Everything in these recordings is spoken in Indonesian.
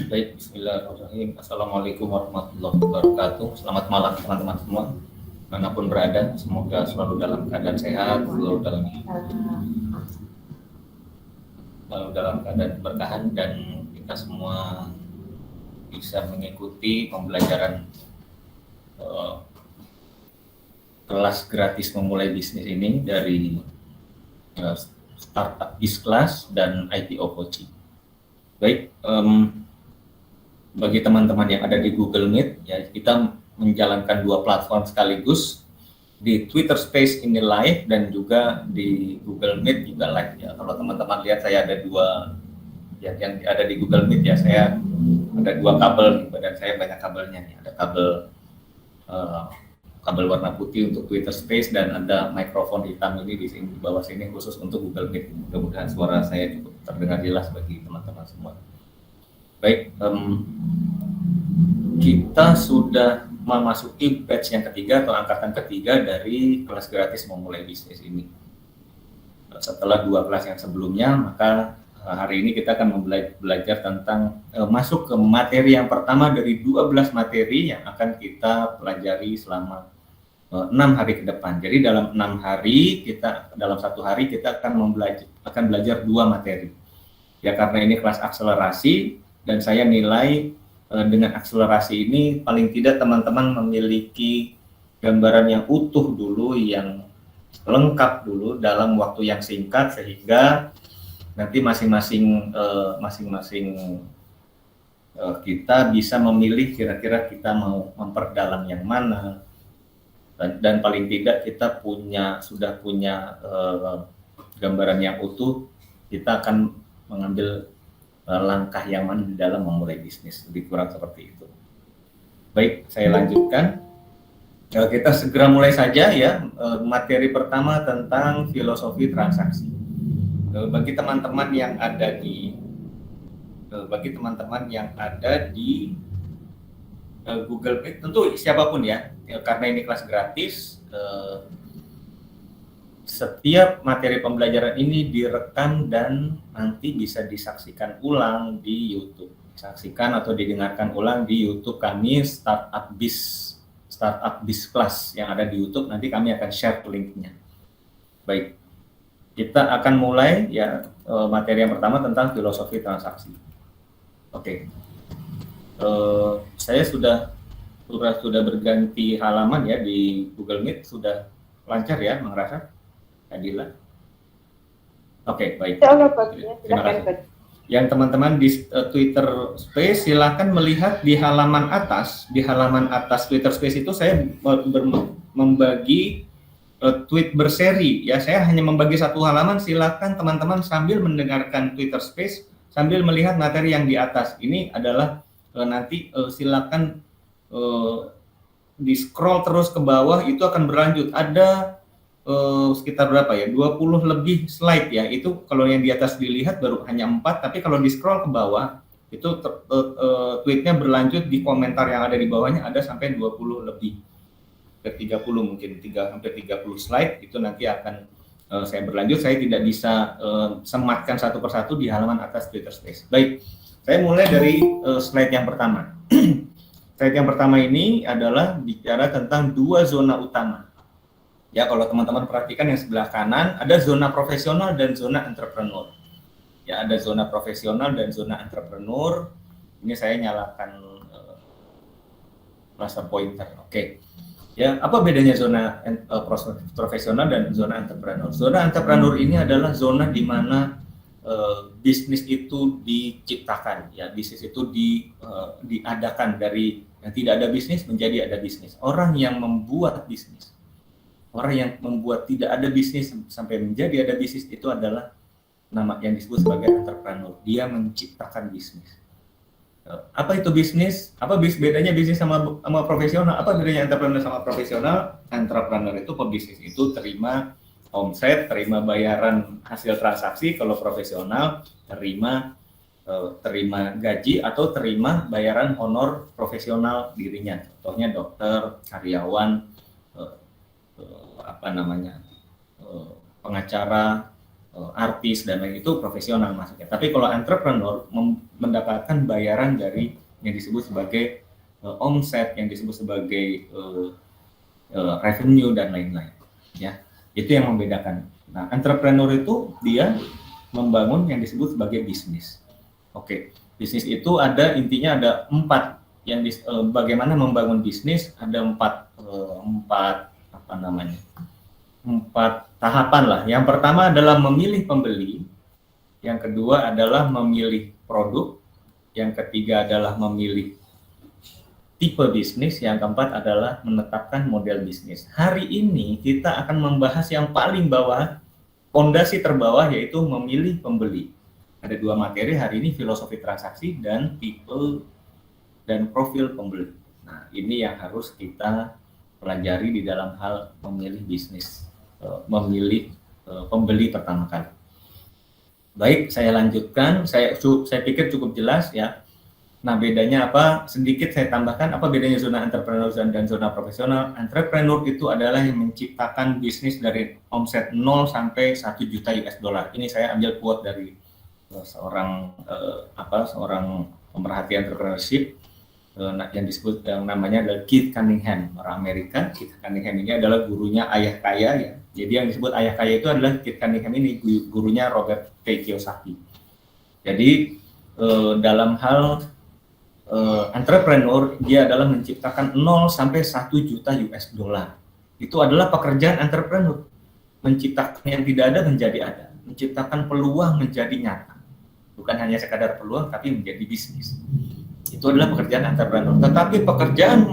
Baik, bismillahirrahmanirrahim. Assalamualaikum warahmatullahi wabarakatuh. Selamat malam teman-teman semua, manapun berada. Semoga selalu dalam keadaan sehat, selalu dalam keadaan berkahan, dan kita semua bisa mengikuti pembelajaran kelas gratis memulai bisnis ini dari Startup Biz Class dan IPO Coaching. Baik, bagi teman-teman yang ada di Google Meet, ya kita menjalankan dua platform sekaligus, di Twitter Space ini live dan juga di Google Meet juga live ya. Kalau teman-teman lihat saya ada dua ya, yang ada di Google Meet ya, saya ada dua kabel di badan saya, banyak kabelnya nih. Ada kabel warna putih untuk Twitter Space dan ada mikrofon hitam ini di sini di bawah sini khusus untuk Google Meet. Mudah-mudahan suara saya cukup terdengar jelas bagi teman-teman semua. Baik, kita sudah memasuki batch yang ketiga atau angkatan ketiga dari kelas gratis memulai bisnis ini. Setelah dua kelas yang sebelumnya, maka hari ini kita akan belajar tentang masuk ke materi yang pertama dari 12 materi yang akan kita pelajari selama 6 hari ke depan. Jadi dalam 6 hari dalam satu hari kita akan belajar dua materi. Ya, karena ini kelas akselerasi dan saya nilai dengan akselerasi ini paling tidak teman-teman memiliki gambaran yang utuh dulu, yang lengkap dulu dalam waktu yang singkat, sehingga nanti masing-masing kita bisa memilih kira-kira kita mau memperdalam yang mana, dan paling tidak kita sudah punya gambaran yang utuh, kita akan mengambil langkah yang mana di dalam memulai bisnis, lebih kurang seperti itu. Baik, saya lanjutkan. Kita segera mulai saja ya. Materi pertama tentang filosofi transaksi. Bagi teman-teman yang ada di Google Meet, tentu siapapun ya, karena ini kelas gratis, setiap materi pembelajaran ini direkam dan nanti bisa disaksikan ulang di YouTube. Saksikan atau didengarkan ulang di YouTube kami, Startup Biz Class yang ada di YouTube. Nanti kami akan share linknya. Baik, kita akan mulai ya, materi yang pertama tentang filosofi transaksi. Oke, saya sudah berganti halaman ya di Google Meet. Sudah lancar ya, Mang Rasa? Adila. Oke, baik. Terima kasih. Yang teman-teman di Twitter Space silakan melihat di halaman atas. Di halaman atas Twitter Space itu saya membagi tweet berseri ya. Saya hanya membagi satu halaman. Silakan teman-teman sambil mendengarkan Twitter Space sambil melihat materi yang di atas. Ini adalah nanti silakan di scroll terus ke bawah, itu akan berlanjut. Ada sekitar berapa ya, 20 lebih slide ya. Itu kalau yang di atas dilihat baru hanya 4, tapi kalau di scroll ke bawah itu tweetnya berlanjut, di komentar yang ada di bawahnya ada sampai 20 lebih, ke 30 mungkin, hampir 30 slide. Itu nanti akan saya berlanjut. Saya tidak bisa sematkan satu persatu di halaman atas Twitter Space. Baik, saya mulai dari slide yang pertama. Slide yang pertama ini adalah bicara tentang dua zona utama. Ya, kalau teman-teman perhatikan yang sebelah kanan ada zona profesional dan zona entrepreneur. Ya, ada zona profesional dan zona entrepreneur. Ini saya nyalakan laser pointer. Oke. Ya, apa bedanya zona profesional dan zona entrepreneur? Zona entrepreneur ini adalah zona di mana bisnis itu diciptakan. Ya, bisnis itu diadakan dari yang tidak ada bisnis menjadi ada bisnis. Orang yang membuat bisnis, orang yang membuat tidak ada bisnis sampai menjadi ada bisnis, itu adalah nama yang disebut sebagai entrepreneur. Dia menciptakan bisnis. Apa itu bisnis? Apa bedanya bisnis sama profesional? Apa bedanya entrepreneur sama profesional? Entrepreneur itu pebisnis itu terima omset, terima bayaran hasil transaksi. Kalau profesional terima gaji atau terima bayaran honor profesional dirinya. Contohnya dokter, karyawan, pengacara, artis dan lain itu profesional masuknya. Tapi kalau entrepreneur mendapatkan bayaran dari yang disebut sebagai omset, yang disebut sebagai revenue dan lain-lain. Ya, itu yang membedakan. Nah, entrepreneur itu dia membangun yang disebut sebagai bisnis. Oke, bisnis itu intinya ada 4 yang bagaimana membangun bisnis, ada 4 tahapan lah. Yang pertama adalah memilih pembeli, yang kedua adalah memilih produk, yang ketiga adalah memilih tipe bisnis, yang keempat adalah menetapkan model bisnis. Hari ini kita akan membahas yang paling bawah, fondasi terbawah, yaitu memilih pembeli. Ada 2 materi hari ini, filosofi transaksi dan tipe dan profil pembeli. Nah, ini yang harus kita pelajari di dalam hal memilih bisnis, memilih pembeli pertama kali. Baik, saya lanjutkan. Saya pikir cukup jelas ya. Nah, bedanya apa? Sedikit saya tambahkan, apa bedanya zona entrepreneur dan zona profesional? Entrepreneur itu adalah yang menciptakan bisnis dari omset 0 sampai 1 juta US dollar. Ini saya ambil quote dari seorang pemerhati entrepreneurship yang disebut yang namanya adalah Keith Cunningham, orang Amerika. Keith Cunningham ini adalah gurunya ayah kaya ya. Jadi yang disebut ayah kaya itu adalah Keith Cunningham ini, gurunya Robert T. Kiyosaki. Jadi dalam hal entrepreneur, dia adalah menciptakan 0 sampai 1 juta US dollar. Itu adalah pekerjaan entrepreneur. Menciptakan yang tidak ada menjadi ada, menciptakan peluang menjadi nyata. Bukan hanya sekadar peluang, tapi menjadi bisnis. Itu adalah pekerjaan entrepreneur. Tetapi pekerjaan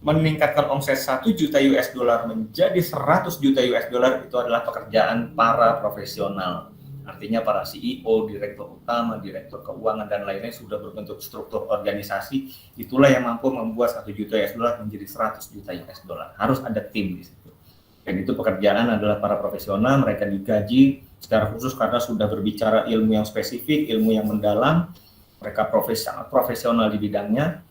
meningkatkan omset 1 juta US dollar menjadi 100 juta US dollar itu adalah pekerjaan para profesional. Artinya para CEO, direktur utama, direktur keuangan dan lainnya sudah berbentuk struktur organisasi. Itulah yang mampu membuat 1 juta US dollar menjadi 100 juta US dollar. Harus ada tim di situ. Dan itu pekerjaan adalah para profesional, mereka digaji secara khusus karena sudah berbicara ilmu yang spesifik, ilmu yang mendalam. Mereka profesional di bidangnya.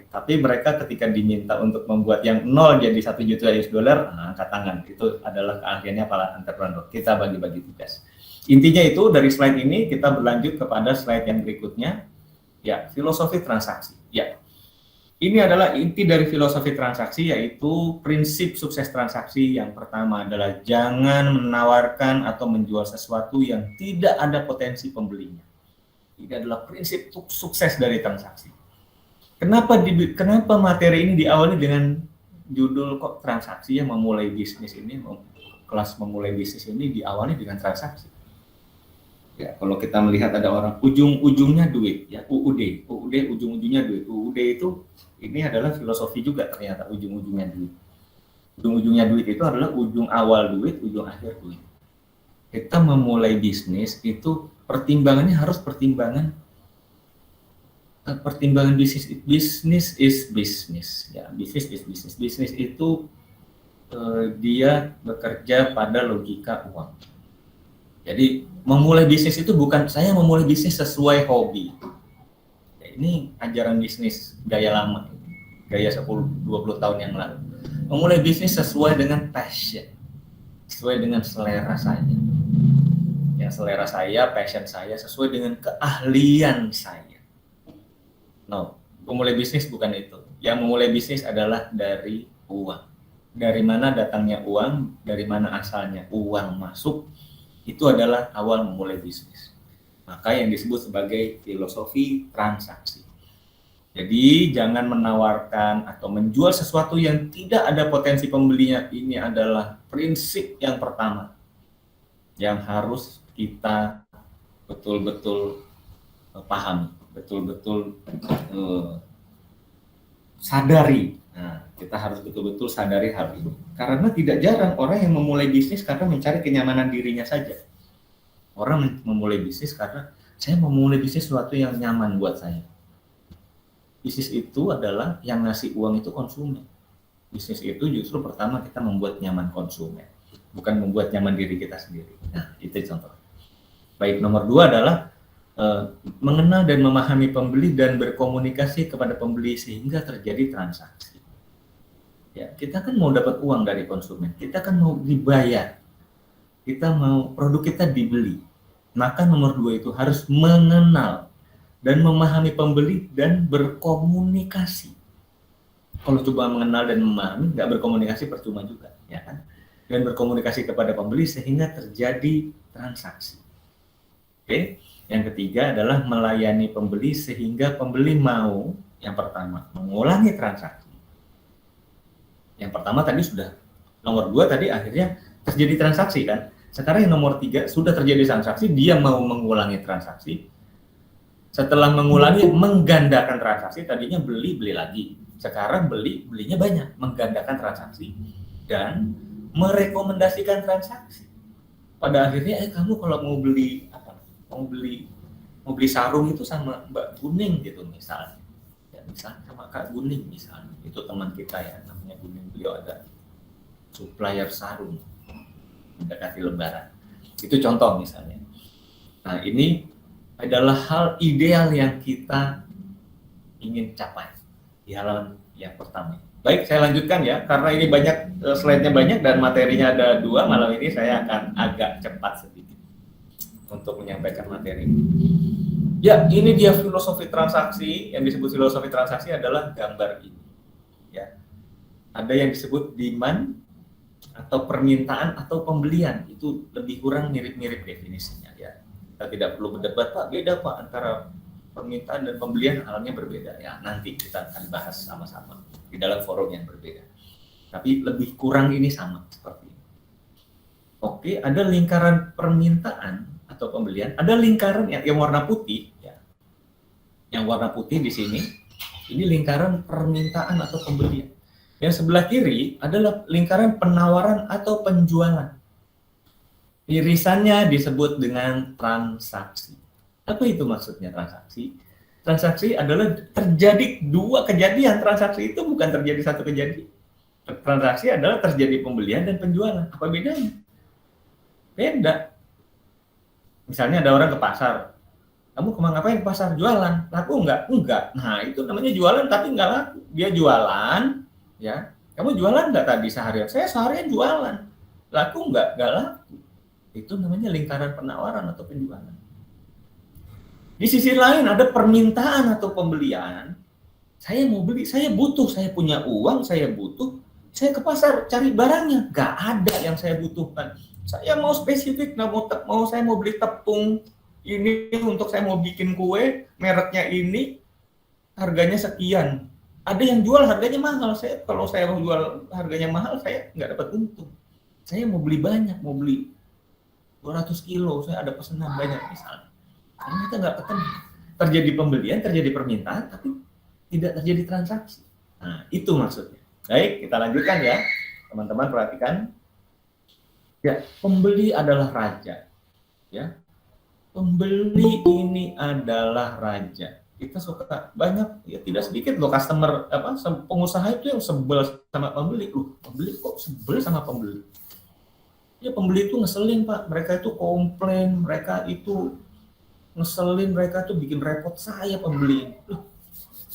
Tapi mereka ketika diminta untuk membuat yang 0 jadi 1 juta US dollar, angkat tangan. Itu adalah keahliannya para entrepreneur. Kita bagi-bagi tugas. Intinya itu dari slide ini kita berlanjut kepada slide yang berikutnya. Ya, filosofi transaksi. Ya. Ini adalah inti dari filosofi transaksi, yaitu prinsip sukses transaksi. Yang pertama adalah jangan menawarkan atau menjual sesuatu yang tidak ada potensi pembelinya. Ini adalah prinsip sukses dari transaksi. Kenapa materi ini diawali dengan judul kok transaksi, yang memulai bisnis ini, kelas memulai bisnis ini diawali dengan transaksi. Ya, kalau kita melihat ada orang ujung-ujungnya duit, ya UUD ujung-ujungnya duit. UUD itu ini adalah filosofi juga ternyata, ujung-ujungnya duit. Ujung-ujungnya duit itu adalah ujung awal duit, ujung akhir duit. Kita memulai bisnis itu pertimbangannya harus pertimbangan bisnis is business. Ya, bisnis is business. Bisnis itu dia bekerja pada logika uang. Jadi memulai bisnis itu bukan saya memulai bisnis sesuai hobi. Ya, ini ajaran bisnis gaya lama, gaya 10-20 tahun yang lalu. Memulai bisnis sesuai dengan passion, sesuai dengan selera saya. Ya, selera saya, passion saya, sesuai dengan keahlian saya. No, memulai bisnis bukan itu. Yang memulai bisnis adalah dari uang. Dari mana datangnya uang, dari mana asalnya uang masuk, itu adalah awal memulai bisnis. Maka yang disebut sebagai filosofi transaksi. Jadi jangan menawarkan atau menjual sesuatu yang tidak ada potensi pembelinya. Ini adalah prinsip yang pertama yang harus kita betul-betul pahami, betul-betul sadari. Nah, kita harus betul-betul sadari hal ini. Karena tidak jarang orang yang memulai bisnis karena mencari kenyamanan dirinya saja. Orang memulai bisnis karena saya memulai bisnis sesuatu yang nyaman buat saya. Bisnis itu adalah yang ngasih uang itu konsumen. Bisnis itu justru pertama kita membuat nyaman konsumen, bukan membuat nyaman diri kita sendiri. Nah, itu contoh. Baik, nomor 2 adalah mengenal dan memahami pembeli dan berkomunikasi kepada pembeli sehingga terjadi transaksi. Ya, kita kan mau dapat uang dari konsumen, kita kan mau dibayar. kita mau produk kita dibeli, maka nomor 2 itu harus mengenal dan memahami pembeli dan berkomunikasi. Kalau coba mengenal dan memahami, nggak berkomunikasi percuma juga, ya kan? Dan berkomunikasi kepada pembeli sehingga terjadi transaksi. Oke, yang ketiga adalah melayani pembeli sehingga pembeli mau, yang pertama, mengulangi transaksi. Yang pertama tadi sudah, nomor 2 tadi akhirnya terjadi transaksi kan. Sekarang yang nomor 3 sudah terjadi transaksi, dia mau mengulangi transaksi. Setelah mengulangi, menggandakan transaksi, tadinya beli lagi. Sekarang belinya banyak, menggandakan transaksi dan merekomendasikan transaksi. Pada akhirnya kamu kalau mau beli sarung itu sama Mbak Guning gitu misalnya. Ya, misalnya sama Kak Guning misalnya. Itu teman kita ya, namanya Guning, beliau ada supplier sarung mendekati Lebaran. Itu contoh misalnya. Nah, ini adalah hal ideal yang kita ingin capai di halaman yang pertama. Baik, saya lanjutkan ya, karena ini banyak, slide-nya banyak dan materinya ada 2, malam ini saya akan agak cepat sedikit untuk menyampaikan materi. Ya, ini dia filosofi transaksi. Yang disebut filosofi transaksi adalah gambar ini. Ya, ada yang disebut demand atau permintaan atau pembelian, itu lebih kurang mirip-mirip definisinya ya. Kita tidak perlu berdebat, Pak, beda Pak antara permintaan dan pembelian, halnya berbeda ya. Nanti kita akan bahas sama-sama di dalam forum yang berbeda. Tapi lebih kurang ini sama seperti ini. Oke, ada lingkaran permintaan atau pembelian, ada lingkaran yang warna putih ya. Yang warna putih di sini, ini lingkaran permintaan atau pembelian. Yang sebelah kiri adalah lingkaran penawaran atau penjualan. Irisannya disebut dengan transaksi. Apa itu maksudnya transaksi? Transaksi adalah terjadi 2 kejadian. Transaksi itu bukan terjadi 1 kejadian. Transaksi adalah terjadi pembelian dan penjualan. Apa bedanya? Beda. Misalnya ada orang ke pasar. Kamu kemana ngapain ke pasar? Jualan. Laku enggak? Enggak. Nah, itu namanya jualan tapi enggak laku. Dia jualan, ya. Kamu jualan enggak tadi seharian? Saya seharian jualan. Laku enggak? Enggak laku. Itu namanya lingkaran penawaran atau penjualan. Di sisi lain ada permintaan atau pembelian. Saya mau beli, saya butuh, saya punya uang, saya butuh. Saya ke pasar cari barangnya, nggak ada yang saya butuhkan. Saya mau spesifik, saya mau beli tepung ini untuk saya mau bikin kue, mereknya ini, harganya sekian. Ada yang jual harganya mahal. Kalau saya mau jual harganya mahal, saya nggak dapat untung. Saya mau beli banyak, mau beli 200 kilo, saya ada pesanan banyak misalnya. Karena kita nggak ketemu. Terjadi pembelian, terjadi permintaan, tapi tidak terjadi transaksi. Nah, itu maksudnya. Baik, kita lanjutkan ya. Teman-teman perhatikan. Ya, pembeli adalah raja. Ya. Pembeli ini adalah raja. Kita suka banyak, ya tidak sedikit loh customer, pengusaha itu yang sebel sama pembeli. Pembeli kok sebel sama pembeli? Ya, pembeli itu ngeselin, Pak. Mereka itu komplain, mereka itu ngeselin, mereka tuh bikin repot saya pembeli.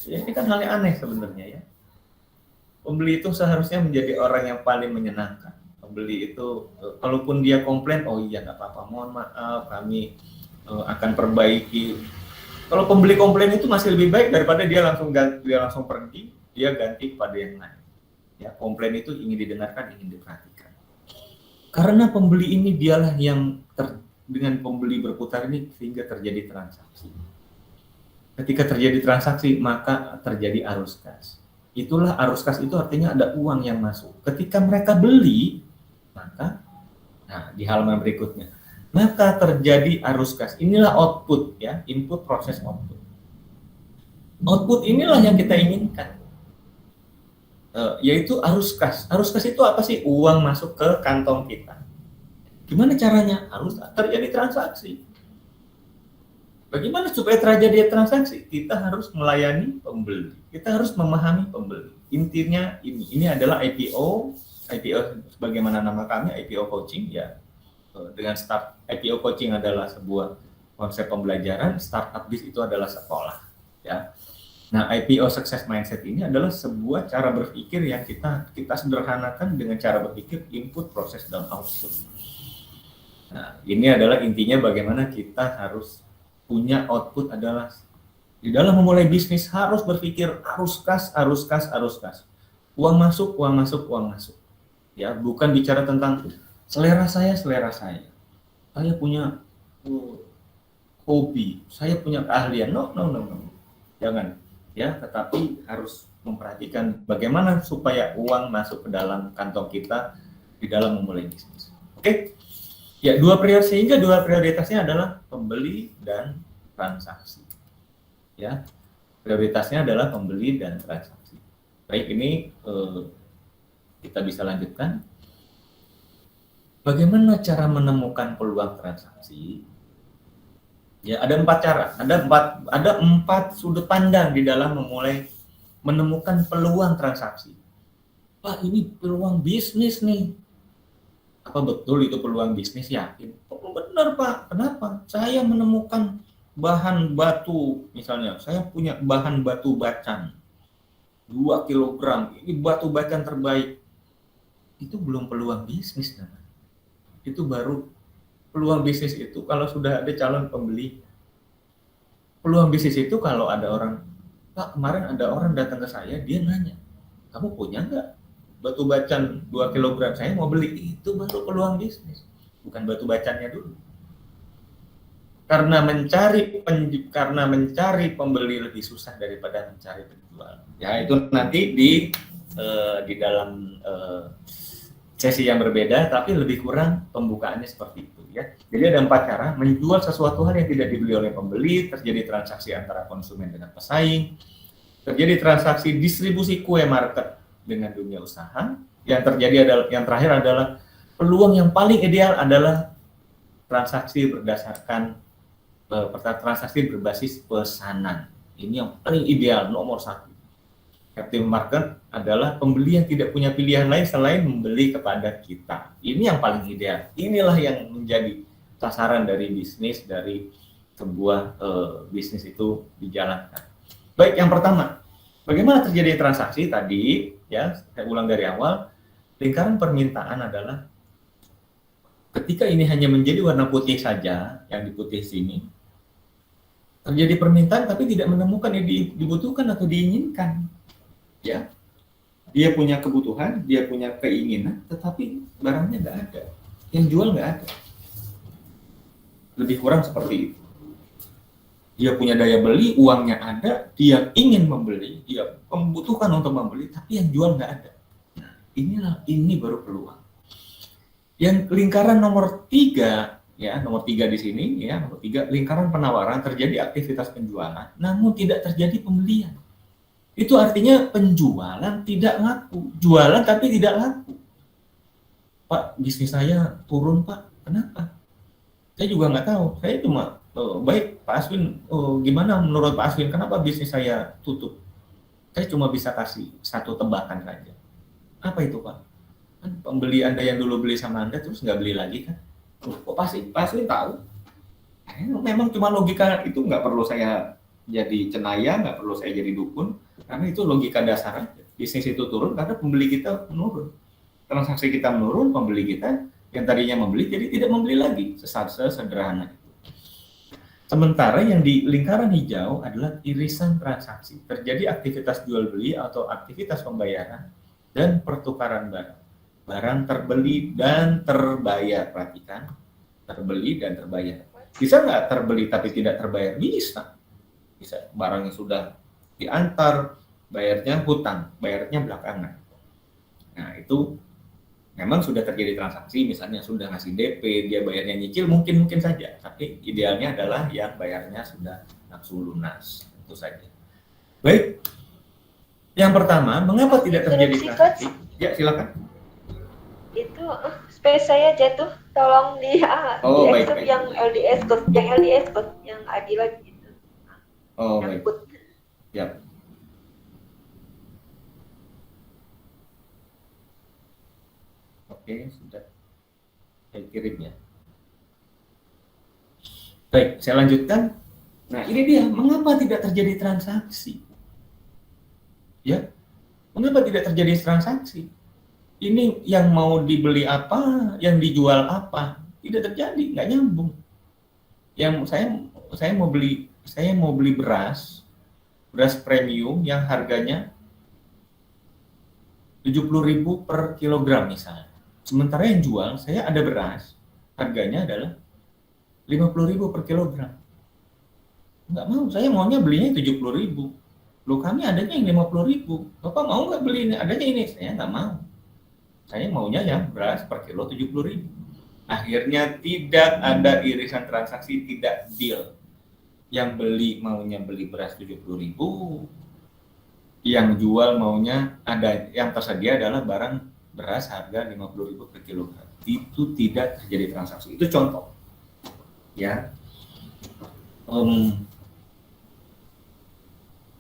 Ya, ini kan hal yang aneh sebenarnya ya. Pembeli itu seharusnya menjadi orang yang paling menyenangkan. Pembeli itu, kalaupun dia komplain, oh iya nggak apa-apa, mohon maaf, kami akan perbaiki. Kalau pembeli komplain itu masih lebih baik daripada dia langsung pergi, dia ganti kepada yang lain. Ya, komplain itu ingin didengarkan, ingin diperhatikan. Karena pembeli ini dialah yang dengan pembeli berputar ini sehingga terjadi transaksi. Ketika terjadi transaksi, maka terjadi arus kas. Itulah arus kas, itu artinya ada uang yang masuk. Ketika mereka beli, maka di halaman berikutnya, maka terjadi arus kas. Inilah output ya, input proses output. Output inilah yang kita inginkan. Yaitu arus kas. Arus kas itu apa sih? Uang masuk ke kantong kita. Gimana caranya? Harus terjadi transaksi. Bagaimana supaya terjadi transaksi? Kita harus melayani pembeli. Kita harus memahami pembeli. Intinya ini adalah IPO sebagaimana nama kami, IPO coaching ya. Dengan IPO coaching adalah sebuah konsep pembelajaran, startup biz itu adalah sekolah ya. Nah, IPO success mindset ini adalah sebuah cara berpikir yang kita sederhanakan dengan cara berpikir input, proses, dan output. Nah, ini adalah intinya bagaimana kita harus punya output adalah di dalam memulai bisnis harus berpikir arus kas, arus kas, arus kas. Uang masuk, uang masuk, uang masuk. Ya, bukan bicara tentang selera saya, selera saya. Saya punya hobi, saya punya keahlian. No. Jangan. Ya, tetapi harus memperhatikan bagaimana supaya uang masuk ke dalam kantong kita di dalam memulai bisnis. Oke? Ya, sehingga dua prioritasnya adalah pembeli dan transaksi. Ya, prioritasnya adalah pembeli dan transaksi. Baik, ini kita bisa lanjutkan. Bagaimana cara menemukan peluang transaksi? Ya, ada 4 cara. Ada 4 sudut pandang di dalam memulai menemukan peluang transaksi. Pak, ini peluang bisnis nih. Apa betul itu peluang bisnis? Yakin? Oh, benar, Pak. Kenapa? Saya menemukan bahan batu, misalnya saya punya bahan batu bacan 2 kg, ini batu bacan terbaik. Itu belum peluang bisnis, namanya. Itu baru peluang bisnis itu kalau sudah ada calon pembeli. Peluang bisnis itu kalau ada orang, Pak, kemarin ada orang datang ke saya, dia nanya, kamu punya nggak batu bacan 2 kg, saya mau beli. Itu baru peluang bisnis, bukan batu bacannya dulu. Karena mencari pembeli lebih susah daripada mencari penjual. Ya, itu nanti di dalam sesi yang berbeda, tapi lebih kurang pembukaannya seperti itu, ya. Jadi ada 4 cara menjual sesuatu hal yang tidak dibeli oleh pembeli, terjadi transaksi antara konsumen dengan pesaing, terjadi transaksi distribusi kue market dengan dunia usaha. Yang terakhir adalah peluang yang paling ideal adalah transaksi berbasis pesanan. Ini yang paling ideal, nomor 1. Captive market adalah pembeli yang tidak punya pilihan lain selain membeli kepada kita. Ini yang paling ideal. Inilah yang menjadi sasaran dari bisnis, dari sebuah bisnis itu dijalankan. Baik, yang pertama, bagaimana terjadi transaksi tadi? Ya, saya ulang dari awal. Lingkaran permintaan adalah ketika ini hanya menjadi warna putih saja, yang di putih sini, terjadi permintaan tapi tidak menemukan yang dibutuhkan atau diinginkan. Ya, dia punya kebutuhan, dia punya keinginan, tetapi barangnya nggak ada, yang jual nggak ada. Lebih kurang seperti itu. Dia punya daya beli, uangnya ada, dia ingin membeli, dia membutuhkan untuk membeli, tapi yang jual nggak ada. Nah, ini baru peluang. Yang lingkaran nomor 3, ya, nomor 3 di sini, ya, nomor 3, lingkaran penawaran, terjadi aktivitas penjualan, namun tidak terjadi pembelian. Itu artinya penjualan tidak laku, jualan tapi tidak laku. Pak, bisnis saya turun, Pak. Kenapa? Saya juga nggak tahu. Saya cuma, baik Pak Aswin, gimana menurut Pak Aswin, kenapa bisnis saya tutup? Saya cuma bisa kasih satu tebakan saja. Apa itu, Pak? Kan pembeli Anda yang dulu beli sama Anda terus nggak beli lagi kan? Kok pasti Pak Aswin tahu? Memang cuma logika itu, nggak perlu saya jadi cenayang, nggak perlu saya jadi dukun, karena itu logika dasar aja. Bisnis itu turun karena pembeli kita menurun. Transaksi kita menurun, pembeli kita yang tadinya membeli jadi tidak membeli lagi. Sesederhana itu. Sementara yang di lingkaran hijau adalah irisan transaksi. Terjadi aktivitas jual beli atau aktivitas pembayaran dan pertukaran barang. Barang terbeli dan terbayar. Perhatikan, terbeli dan terbayar. Bisa nggak terbeli tapi tidak terbayar? Bisa. Barangnya sudah diantar, bayarnya hutang, bayarnya belakangan. Nah, itu memang sudah terjadi transaksi, misalnya sudah ngasih DP, dia bayarnya nyicil, mungkin saja. Tapi idealnya adalah yang bayarnya sudah langsung lunas. Itu saja. Baik. Yang pertama, mengapa tidak terjadi transaksi? Ya, silakan. Itu space saya jatuh, tolong di baik. yang LDS code, yang Adila gitu. Oh, baik. Ya. Oke, sudah saya kirim ya. Baik, saya lanjutkan. Nah, ini dia, mengapa tidak terjadi transaksi? Ya, mengapa tidak terjadi transaksi? Ini yang mau dibeli apa, yang dijual apa? tidak terjadi, nggak nyambung. Yang saya mau beli beras premium yang harganya 70.000 per kilogram misalnya. Sementara yang jual saya ada beras harganya adalah 50.000 per kilogram. Nggak mau, saya maunya belinya 70.000. Loh kami adanya yang 50.000. Bapak mau nggak beli ini? Adanya ini? Saya nggak mau. Saya maunya yang beras per kilo 70.000. Akhirnya tidak ada irisan transaksi, tidak deal. Yang beli maunya beli beras 70.000, yang jual maunya ada, yang tersedia adalah barang beras harga 50.000 per kilogram. Itu tidak terjadi transaksi. Itu contoh. Ya.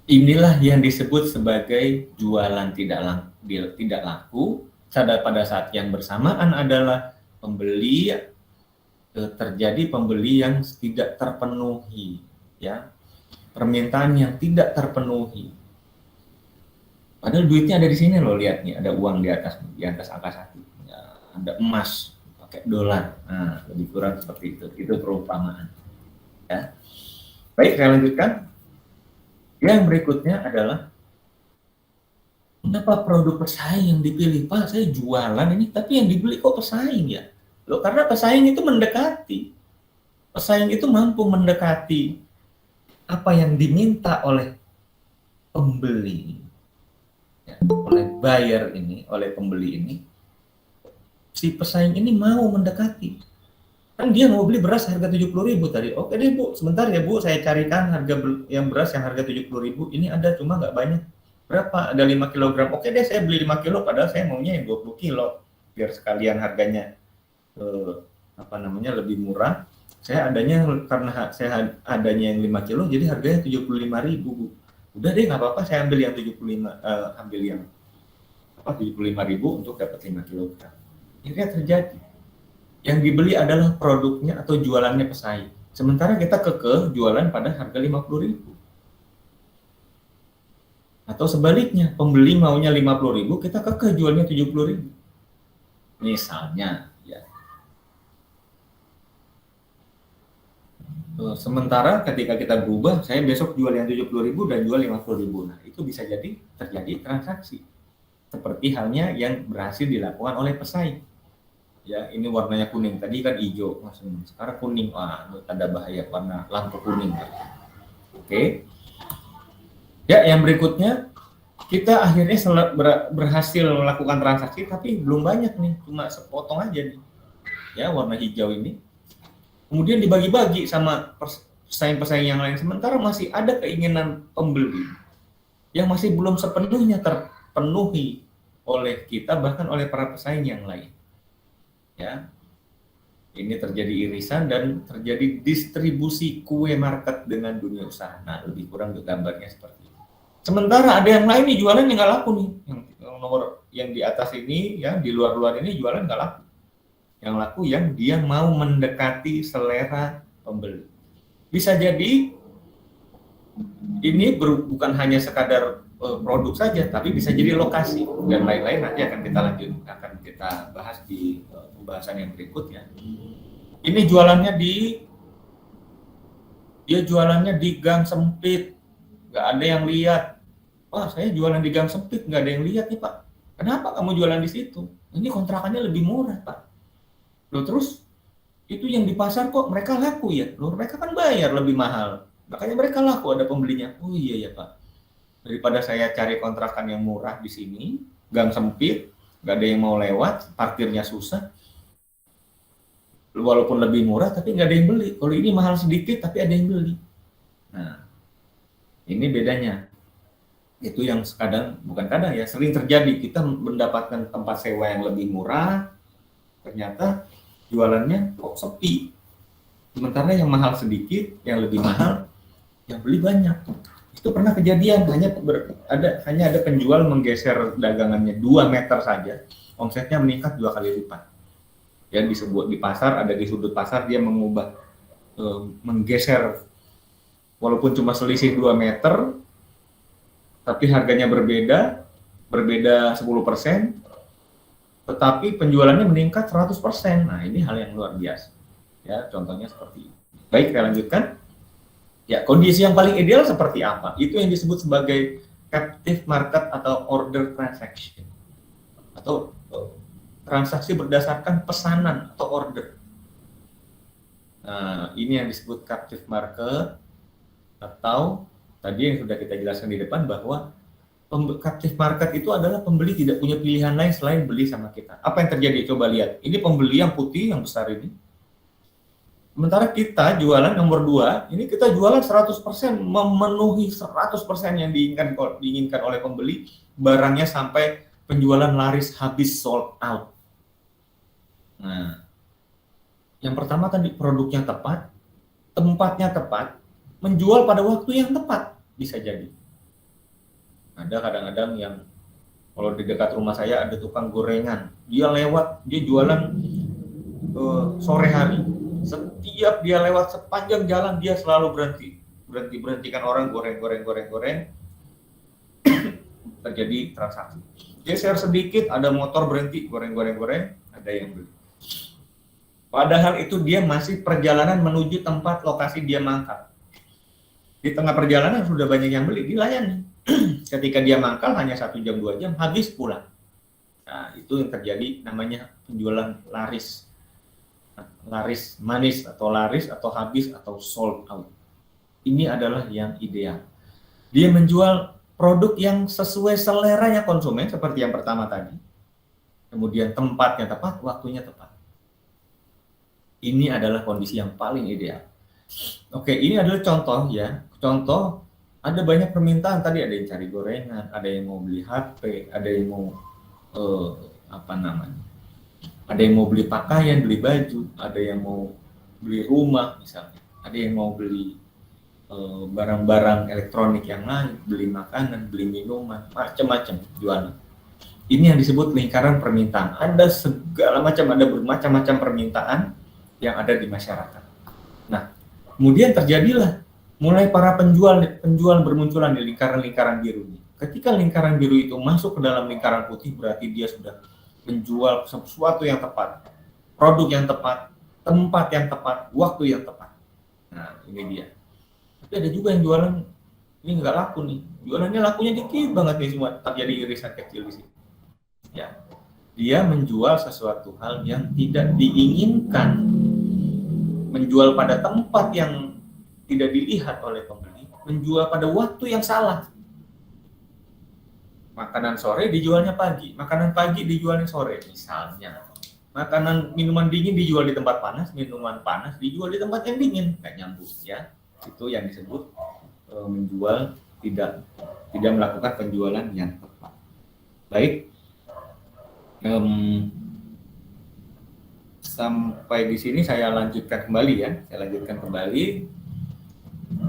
Inilah yang disebut sebagai jualan tidak laku. Pada saat yang bersamaan adalah terjadi pembeli yang tidak terpenuhi, ya, permintaan yang tidak terpenuhi. Padahal duitnya ada di sini loh, lihat nih, ada uang di atas angka 1, ya, ada emas pakai dolar, nah lebih kurang seperti itu perumpamaan. Ya. Baik, saya lanjutkan. Yang berikutnya adalah kenapa produk pesaing yang dipilih? Pak, saya jualan ini, tapi yang dibeli kok pesaing ya? Loh, karena pesaing itu mendekati. Pesaing itu mampu mendekati apa yang diminta oleh pembeli, ya, oleh buyer ini, oleh pembeli ini. Si pesaing ini mau mendekati. Kan dia mau beli beras harga 70.000 tadi. Oke deh Bu, sebentar ya Bu, saya carikan harga yang beras yang harga 70.000. Ini ada cuma nggak banyak. Berapa? Ada 5 kg. Oke deh, saya beli 5 kilo, padahal saya maunya yang 20 kilo. Biar sekalian harganya lebih murah. Saya adanya, karena saya adanya yang 5 kilo, jadi harganya 75.000 Bu. Udah deh, nggak apa-apa, saya ambil yang 75.000 untuk dapat 5 kg. Ini terjadi. Yang dibeli adalah produknya atau jualannya pesaing. Sementara kita kekeh jualan pada harga 50.000. Atau sebaliknya, pembeli maunya 50.000, kita kekeh jualnya 70.000. Misalnya, ya. Sementara ketika kita berubah, saya besok jual yang 70.000 dan jual 50.000. Nah, itu bisa jadi terjadi transaksi. Seperti halnya yang berhasil dilakukan oleh pesaing. Ya, ini warnanya kuning, tadi kan hijau, sekarang kuning, tanda bahaya, warna lampu kuning. Oke. Ya, yang berikutnya, kita akhirnya berhasil melakukan transaksi, tapi belum banyak nih, cuma sepotong aja nih, ya, warna hijau ini. Kemudian dibagi-bagi sama pesaing-pesaing yang lain, sementara masih ada keinginan pembeli yang masih belum sepenuhnya terpenuhi oleh kita, bahkan oleh para pesaing yang lain. Ya, ini terjadi irisan dan terjadi distribusi kue market dengan dunia usaha. Nah, lebih kurang gambarnya seperti itu. Sementara ada yang lain nih jualan yang nggak laku nih, yang nomor yang di atas ini, ya, di luar ini jualan nggak laku. Yang laku yang dia mau mendekati selera pembeli. Bisa jadi ini bukan hanya sekadar produk saja, tapi bisa jadi lokasi dan lain-lain. Nanti akan kita bahas di pembahasan yang berikutnya. Ini dia jualannya di gang sempit, nggak ada yang lihat. Wah, saya jualan di gang sempit, nggak ada yang lihat nih Pak. Kenapa kamu jualan di situ? Ini kontrakannya lebih murah Pak. Loh, terus itu yang di pasar kok mereka laku ya? Loh, mereka kan bayar lebih mahal, makanya mereka laku, ada pembelinya. Oh iya ya Pak. Daripada saya cari kontrakan yang murah di sini, gang sempit, nggak ada yang mau lewat, parkirnya susah. Walaupun lebih murah, tapi nggak ada yang beli. Kalau ini mahal sedikit, tapi ada yang beli. Nah, ini bedanya. Itu yang sering terjadi. Kita mendapatkan tempat sewa yang lebih murah, ternyata jualannya kok sepi. Sementara yang mahal sedikit, yang lebih mahal, yang beli banyak. Itu pernah kejadian, hanya ada penjual menggeser dagangannya 2 meter saja, omsetnya meningkat 2 kali lipat. Ya, di pasar, ada di sudut pasar, dia menggeser, walaupun cuma selisih 2 meter, tapi harganya berbeda 10%, tetapi penjualannya meningkat 100%. Nah, ini hal yang luar biasa. Ya, contohnya seperti ini. Baik, saya lanjutkan. Ya, kondisi yang paling ideal seperti apa? Itu yang disebut sebagai captive market atau order transaction. Atau transaksi berdasarkan pesanan atau order. Nah, ini yang disebut captive market, atau tadi yang sudah kita jelaskan di depan bahwa captive market itu adalah pembeli tidak punya pilihan lain selain beli sama kita. Apa yang terjadi? Coba lihat. Ini pembeli yang putih, yang besar ini. Sementara kita jualan nomor 2, ini kita jualan 100%, memenuhi 100% yang diinginkan oleh pembeli, barangnya sampai penjualan laris habis, sold out. Nah, yang pertama tadi produknya tepat, tempatnya tepat, menjual pada waktu yang tepat, bisa jadi. Ada kadang-kadang yang kalau di dekat rumah saya ada tukang gorengan, dia lewat, dia jualan sore hari. Setiap dia lewat sepanjang jalan dia selalu berhentikan orang goreng. Terjadi transaksi. Geser sedikit ada motor berhenti goreng, ada yang beli. Padahal itu dia masih perjalanan menuju tempat lokasi dia mangkal. Di tengah perjalanan sudah banyak yang beli, dilayani. Ketika dia mangkal hanya 1 jam 2 jam habis pulang. Nah, itu yang terjadi, namanya penjualan laris manis, atau laris, atau habis, atau sold out. Ini adalah yang ideal. Dia menjual produk yang sesuai seleranya konsumen seperti yang pertama tadi. Kemudian tempatnya tepat, waktunya tepat. Ini adalah kondisi yang paling ideal. Oke, ini adalah contoh ya. Contoh, ada banyak permintaan tadi, ada yang cari gorengan, ada yang mau beli HP, ada yang mau ada yang mau beli pakaian, beli baju, ada yang mau beli rumah misalnya, ada yang mau beli barang-barang elektronik yang lain, beli makanan, beli minuman, macam-macam jualan. Ini yang disebut lingkaran permintaan. Ada segala macam, ada bermacam-macam permintaan yang ada di masyarakat. Nah, kemudian terjadilah mulai para penjual bermunculan di lingkaran-lingkaran biru ini. Ketika lingkaran biru itu masuk ke dalam lingkaran putih, berarti dia sudah menjual sesuatu yang tepat, produk yang tepat, tempat yang tepat, waktu yang tepat. Nah, ini dia. Tapi ada juga yang jualan ini nggak laku nih, jualannya lakunya dikit banget nih, semua terjadi irisan kecil di sini. Ya, dia menjual sesuatu hal yang tidak diinginkan, menjual pada tempat yang tidak dilihat oleh pembeli, menjual pada waktu yang salah. Makanan sore dijualnya pagi, makanan pagi dijualnya sore misalnya. Makanan minuman dingin dijual di tempat panas, minuman panas dijual di tempat yang dingin, kayak nyambung ya. Itu yang disebut menjual tidak melakukan penjualan yang tepat. Baik, sampai di sini saya lanjutkan kembali ya.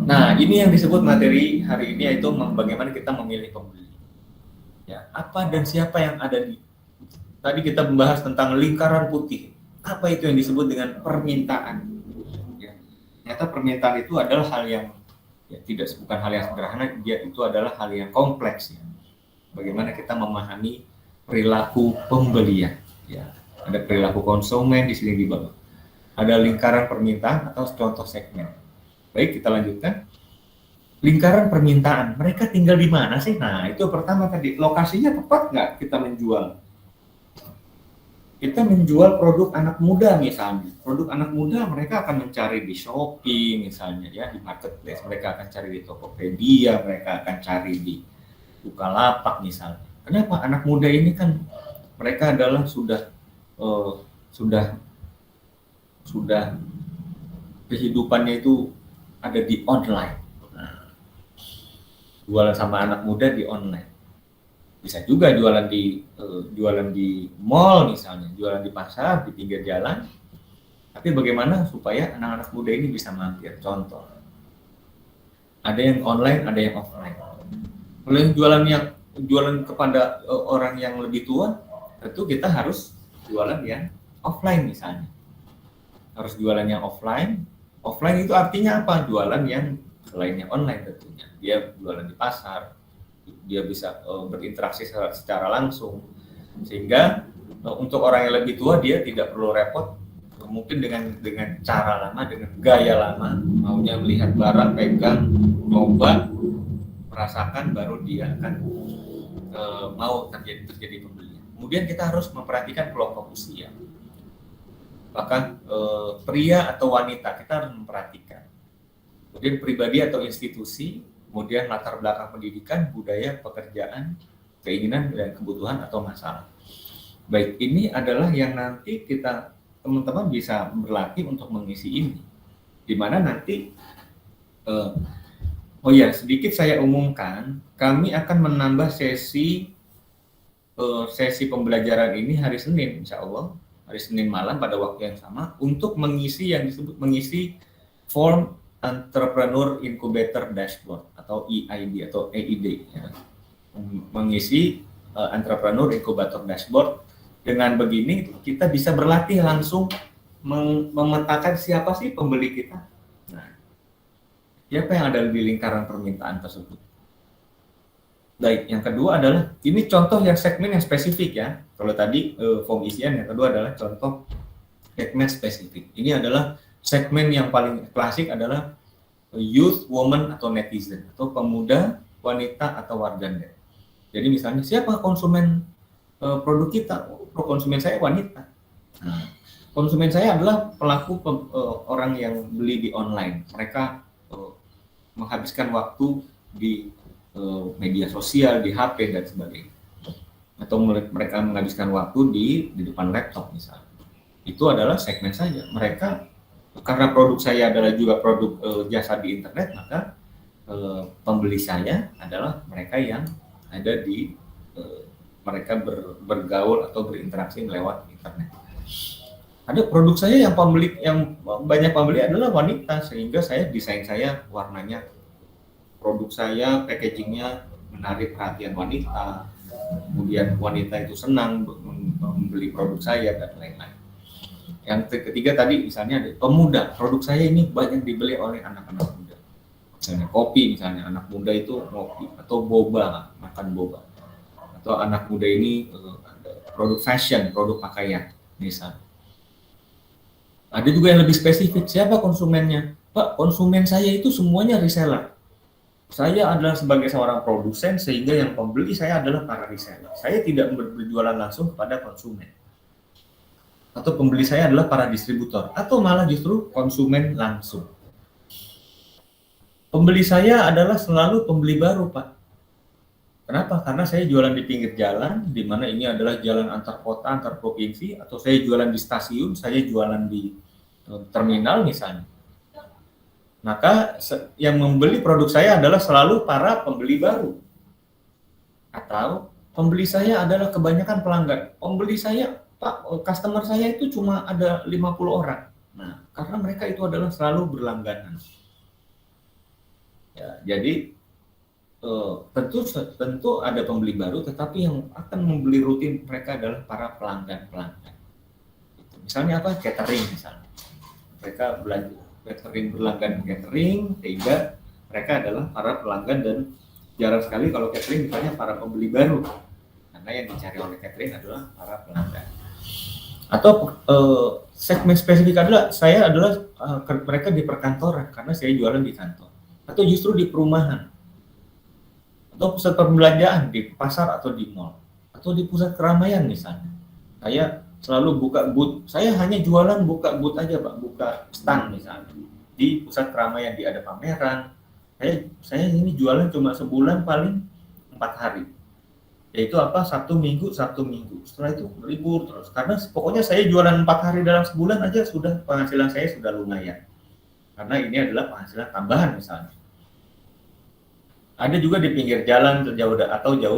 Nah, ini yang disebut materi hari ini, yaitu bagaimana kita memilih pembeli. Ya, apa dan siapa yang ada di. Tadi kita membahas tentang lingkaran putih. Apa itu yang disebut dengan permintaan? Ya, ternyata permintaan itu adalah hal yang bukan hal yang sederhana, dia itu adalah hal yang kompleks ya. Bagaimana kita memahami perilaku pembelian? Ya, ada perilaku konsumen di sini di bawah. Ada lingkaran permintaan atau contoh segmen. Baik, kita lanjutkan. Lingkaran permintaan, mereka tinggal di mana sih? Nah, itu pertama tadi, lokasinya tepat nggak kita menjual? Kita menjual produk anak muda misalnya. Produk anak muda mereka akan mencari di Shopee misalnya ya, di marketplace. Mereka akan cari di Tokopedia, mereka akan cari di Bukalapak misalnya. Kenapa? Anak muda ini kan mereka adalah sudah kehidupannya itu ada di online. Jualan sama anak muda di online, bisa juga jualan di mall misalnya, jualan di pasar, di pinggir jalan. Tapi bagaimana supaya anak-anak muda ini bisa mampir? Contoh, ada yang online, ada yang offline. Kalau yang jualan kepada orang yang lebih tua, tentu kita harus jualan yang offline misalnya. Harus jualan yang offline. Offline itu artinya apa? Jualan yang selainnya online tentunya. Dia jualan di pasar, dia bisa berinteraksi secara langsung, sehingga untuk orang yang lebih tua dia tidak perlu repot, mungkin dengan cara lama, dengan gaya lama, maunya melihat barang, pegang, coba, merasakan, baru dia akan mau terjadi pembelian. Kemudian kita harus memperhatikan kelompok usia. Bahkan pria atau wanita kita harus memperhatikan. Kemudian pribadi atau institusi, kemudian latar belakang pendidikan, budaya, pekerjaan, keinginan dan kebutuhan atau masalah. Baik, ini adalah yang nanti kita teman-teman bisa berlatih untuk mengisi ini. Di mana nanti sedikit saya umumkan, kami akan menambah sesi pembelajaran ini hari Senin, insya Allah, hari Senin malam pada waktu yang sama, untuk mengisi yang disebut mengisi form Entrepreneur Incubator Dashboard atau EID atau EID, ya. Mengisi Entrepreneur Incubator Dashboard. Dengan begini kita bisa berlatih langsung memetakan siapa sih pembeli kita. Nah, siapa yang ada di lingkaran permintaan tersebut. Baik, yang kedua adalah ini contoh yang segmen yang spesifik ya. Kalau tadi form isian, yang kedua adalah contoh segmen spesifik. Ini adalah segmen yang paling klasik adalah youth, woman atau netizen atau pemuda, wanita atau warganet. Jadi misalnya siapa konsumen produk kita? Konsumen saya wanita. Nah, konsumen saya adalah pelaku orang yang beli di online. Mereka menghabiskan waktu di media sosial, di HP dan sebagainya. Atau mereka menghabiskan waktu di depan laptop misalnya. Itu adalah segmen saja. Mereka karena produk saya adalah juga produk jasa di internet, maka pembeli saya adalah mereka yang ada di mereka bergaul atau berinteraksi lewat internet. Ada produk saya yang banyak pembeli adalah wanita, sehingga desain saya warnanya, produk saya packagingnya menarik perhatian wanita, kemudian wanita itu senang membeli produk saya dan lain-lain. Yang ketiga tadi misalnya ada pemuda, produk saya ini banyak dibeli oleh anak-anak muda. Misalnya kopi, misalnya anak muda itu ngopi atau boba, makan boba. Atau anak muda ini produk fashion, produk pakaian misalnya. Ada juga yang lebih spesifik, siapa konsumennya? Pak, konsumen saya itu semuanya reseller. Saya adalah sebagai seorang produsen, sehingga yang pembeli saya adalah para reseller. Saya tidak berjualan langsung kepada konsumen. Atau pembeli saya adalah para distributor, atau malah justru konsumen langsung. Pembeli saya adalah selalu pembeli baru, Pak. Kenapa? Karena saya jualan di pinggir jalan, di mana ini adalah jalan antar kota, antar provinsi, atau saya jualan di stasiun, saya jualan di terminal misalnya. Maka yang membeli produk saya adalah selalu para pembeli baru. Atau pembeli saya adalah kebanyakan pelanggan. Pembeli saya, Pak, customer saya itu cuma ada 50 orang. Nah, karena mereka itu adalah selalu berlangganan. Ya, jadi tentu ada pembeli baru, tetapi yang akan membeli rutin mereka adalah para pelanggan. Misalnya apa? Catering misalnya. Mereka berlanggan catering, sehingga mereka adalah para pelanggan, dan jarang sekali kalau catering misalnya para pembeli baru. Karena yang dicari oleh catering adalah para pelanggan. Atau segmen spesifik adalah mereka di perkantoran karena saya jualan di kantor. Atau justru di perumahan. Atau pusat perbelanjaan di pasar atau di mall, atau di pusat keramaian misalnya. Saya selalu buka booth, saya hanya jualan buka booth aja Pak, buka stand misalnya. Di pusat keramaian ada pameran, saya ini jualan cuma sebulan paling 4 hari. Yaitu apa? Sabtu Minggu. Setelah itu libur terus. Karena pokoknya saya jualan 4 hari dalam sebulan aja sudah penghasilan saya sudah lumayan. Karena ini adalah penghasilan tambahan misalnya. Ada juga di pinggir jalan jauh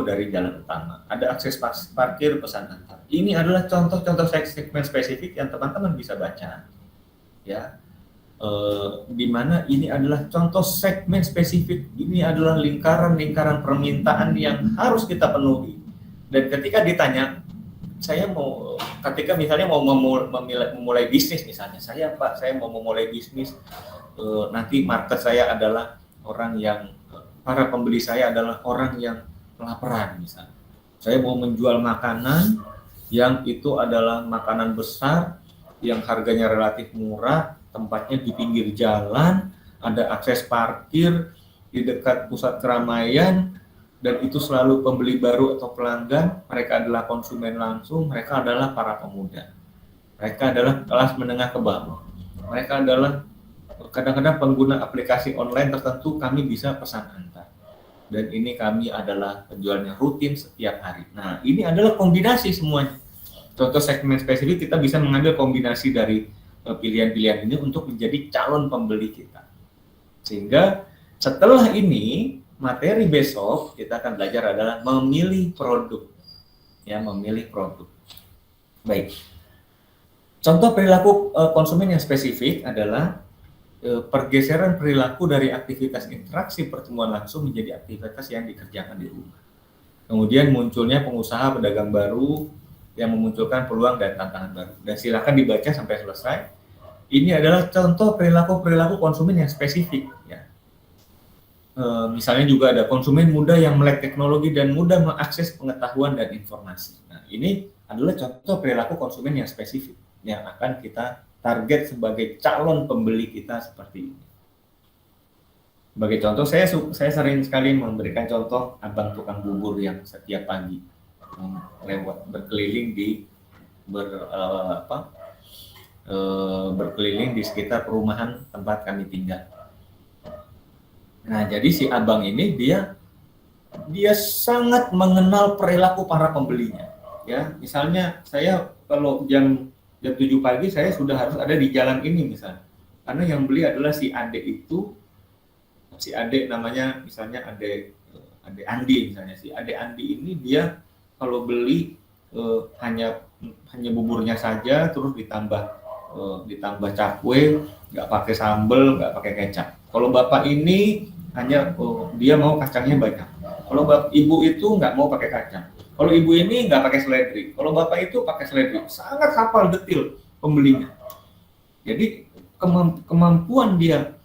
dari jalan utama. Ada akses parkir, pesan antar. Ini adalah contoh-contoh segmen spesifik yang teman-teman bisa baca. Ya, di mana ini adalah contoh segmen spesifik. Ini adalah lingkaran permintaan yang harus kita penuhi. Dan ketika ditanya, ketika misalnya mau memulai bisnis misalnya, saya mau memulai bisnis, nanti market saya adalah para pembeli saya adalah orang yang kelaparan misalnya. Saya mau menjual makanan yang itu adalah makanan besar yang harganya relatif murah, tempatnya di pinggir jalan, ada akses parkir di dekat pusat keramaian, dan itu selalu pembeli baru atau pelanggan. Mereka adalah konsumen langsung, mereka adalah para pemuda, mereka adalah kelas menengah ke bawah, mereka adalah kadang-kadang pengguna aplikasi online tertentu. Kami bisa pesan antar, dan ini kami adalah penjualnya rutin setiap hari. Nah, ini adalah kombinasi semuanya. Contoh segmen spesifik, kita bisa mengambil kombinasi dari pilihan-pilihan ini untuk menjadi calon pembeli kita. Sehingga setelah ini, materi besok kita akan belajar adalah memilih produk. Ya, memilih produk. Baik. Contoh perilaku konsumen yang spesifik adalah pergeseran perilaku dari aktivitas interaksi pertemuan langsung menjadi aktivitas yang dikerjakan di rumah. Kemudian munculnya pengusaha pedagang baru yang memunculkan peluang dan tantangan baru. Dan silakan dibaca sampai selesai. Ini adalah contoh perilaku konsumen yang spesifik. Ya. Misalnya juga ada konsumen muda yang melek teknologi dan mudah mengakses pengetahuan dan informasi. Nah, ini adalah contoh perilaku konsumen yang spesifik yang akan kita target sebagai calon pembeli kita seperti ini. Sebagai contoh, saya sering sekali memberikan contoh abang tukang bubur yang setiap pagi lewat berkeliling berkeliling di sekitar perumahan tempat kami tinggal. Nah, jadi si abang ini dia sangat mengenal perilaku para pembelinya. Ya, misalnya saya kalau jam 7 pagi saya sudah harus ada di jalan ini misalnya. Karena yang beli adalah si adik namanya misalnya adik Andi misalnya. Si adik Andi ini dia kalau beli hanya buburnya saja, terus ditambah cakwe, nggak pakai sambal, nggak pakai kecap. Kalau bapak ini hanya dia mau kacangnya banyak. Kalau ibu itu nggak mau pakai kacang. Kalau ibu ini nggak pakai seledri. Kalau bapak itu pakai seledri. Sangat hafal detil pembelinya. Jadi kemampuan dia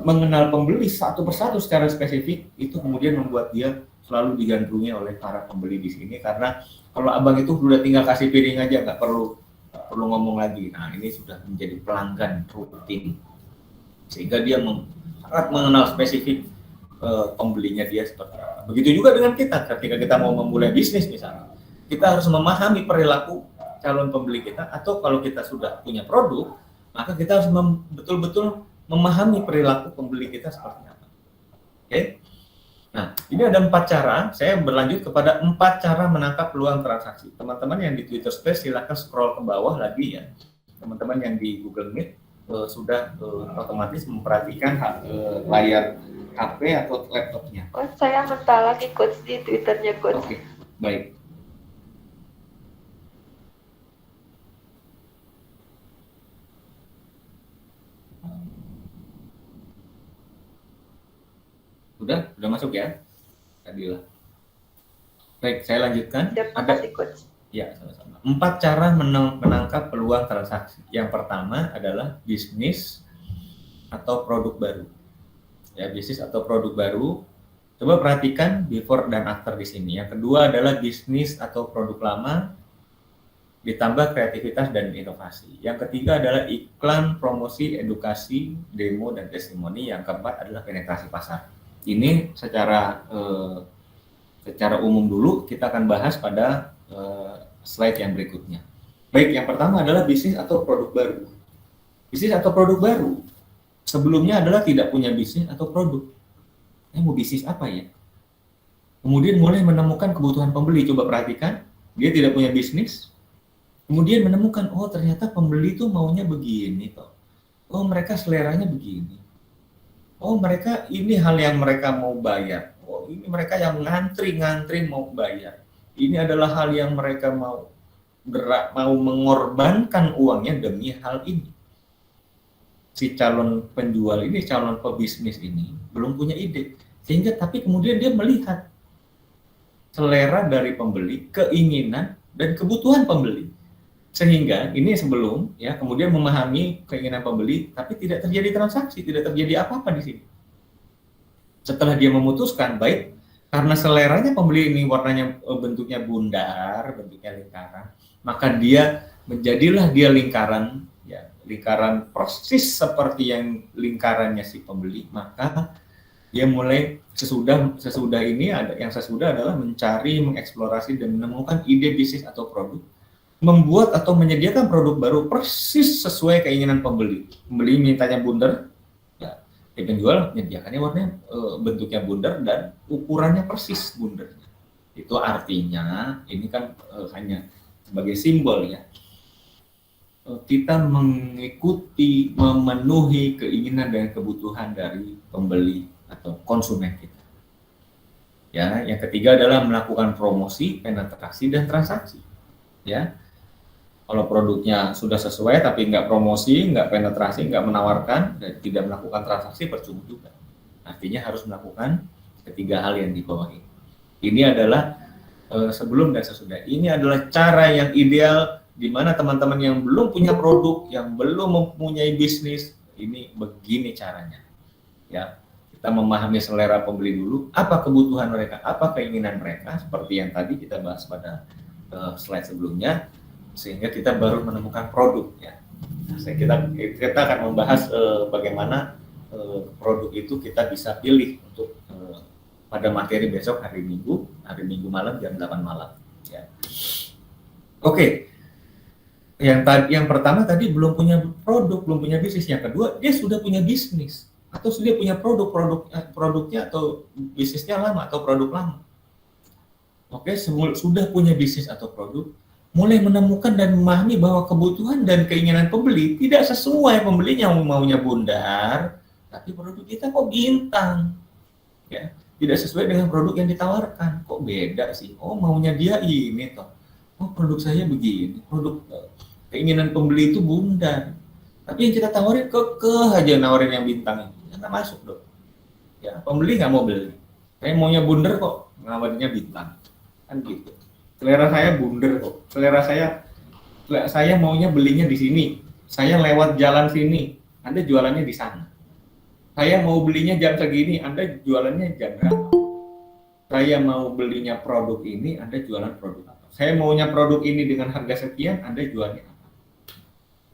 mengenal pembeli satu persatu secara spesifik itu kemudian membuat dia selalu digandrungi oleh para pembeli di sini. Karena kalau abang itu sudah tinggal kasih piring aja, nggak perlu ngomong lagi. Nah, ini sudah menjadi pelanggan rutin, sehingga dia sangat mengenal spesifik pembelinya dia seperti apa. Begitu juga dengan kita, ketika kita mau memulai bisnis misalnya, kita harus memahami perilaku calon pembeli kita, atau kalau kita sudah punya produk, maka kita harus betul-betul memahami perilaku pembeli kita seperti apa. Oke? Nah, ini ada 4 cara. Saya berlanjut kepada 4 cara menangkap peluang transaksi. Teman-teman yang di Twitter Space silakan scroll ke bawah lagi ya. Teman-teman yang di Google Meet sudah otomatis memperhatikan layar HP atau laptopnya. Oh, saya mental lagi coach di Twitternya coach. Oke, baik. Sudah masuk ya, Adila. Baik, saya lanjutkan. Terima kasih coach. Ya, sama-sama. 4 cara menangkap peluang transaksi. Yang pertama adalah bisnis atau produk baru. Ya, bisnis atau produk baru. Coba perhatikan before dan after di sini. Yang kedua adalah bisnis atau produk lama ditambah kreativitas dan inovasi. Yang ketiga adalah iklan, promosi, edukasi, demo, dan testimoni. Yang keempat adalah penetrasi pasar. Ini secara umum dulu, kita akan bahas pada slide yang berikutnya. Baik, yang pertama adalah bisnis atau produk baru. Bisnis atau produk baru sebelumnya adalah tidak punya bisnis atau produk. Mau bisnis apa ya? Kemudian mulai menemukan kebutuhan pembeli. Coba perhatikan, dia tidak punya bisnis, kemudian menemukan, oh ternyata pembeli itu maunya begini toh. Oh mereka seleranya begini. Oh mereka ini hal yang mereka mau bayar. Oh ini mereka yang ngantri mau bayar. Ini adalah hal yang mereka mau mengorbankan uangnya demi hal ini. Si calon penjual ini, calon pebisnis ini belum punya ide. Sehingga tapi kemudian dia melihat selera dari pembeli, keinginan dan kebutuhan pembeli. Sehingga ini sebelum ya kemudian memahami keinginan pembeli, tapi tidak terjadi transaksi, tidak terjadi apa-apa di sini. Setelah dia memutuskan, baik karena seleranya pembeli ini warnanya bentuknya bundar, bentuknya lingkaran, maka menjadilah dia lingkaran, ya, lingkaran persis seperti yang lingkarannya si pembeli. Maka dia mulai sesudah ini adalah mencari, mengeksplorasi dan menemukan ide bisnis atau produk, membuat atau menyediakan produk baru persis sesuai keinginan pembeli. Pembeli mintanya bundar, ya, penjual menyediakannya warnanya bentuknya bundar dan ukurannya persis bundarnya. Itu artinya ini kan hanya sebagai simbol, ya. Kita mengikuti, memenuhi keinginan dan kebutuhan dari pembeli atau konsumen kita. Ya, yang ketiga adalah melakukan promosi, penetrasi dan transaksi. Ya, kalau produknya sudah sesuai tapi nggak promosi, nggak penetrasi, nggak menawarkan dan tidak melakukan transaksi, percuma juga. Artinya harus melakukan ketiga hal yang di bawah ini. Ini adalah sebelum dan sesudah. Ini adalah cara yang ideal di mana teman-teman yang belum punya produk, yang belum mempunyai bisnis, ini begini caranya. Ya, kita memahami selera pembeli dulu, apa kebutuhan mereka, apa keinginan mereka, seperti yang tadi kita bahas pada slide sebelumnya, sehingga kita baru menemukan produk, ya. Kita akan membahas bagaimana produk itu kita bisa pilih untuk pada materi besok hari Minggu malam jam 8 malam, ya. Oke. Yang pertama tadi belum punya produk, belum punya bisnis. Yang kedua, dia sudah punya bisnis atau sudah punya produknya atau bisnisnya lama atau produk lama. Oke, sudah punya bisnis atau produk, mulai menemukan dan memahami bahwa kebutuhan dan keinginan pembeli tidak sesuai. Pembelinya maunya bundar, tapi produk kita kok bintang, ya, tidak sesuai dengan produk yang ditawarkan. Kok beda sih? Oh, maunya dia ini toh. Oh, produk saya begini, keinginan pembeli itu bundar. Tapi yang kita tawarin aja nawarin yang bintang itu, nggak masuk dong. Ya, pembeli nggak mau beli. Saya maunya bundar kok, nawarinnya bintang, kan gitu. Selera saya bundar kok. Selera saya maunya belinya di sini. Saya lewat jalan sini, Anda jualannya di sana. Saya mau belinya jam segini, Anda jualannya jam berapa? Saya mau belinya produk ini, Anda jualan produk apa? Saya maunya produk ini dengan harga sekian, Anda jualnya apa?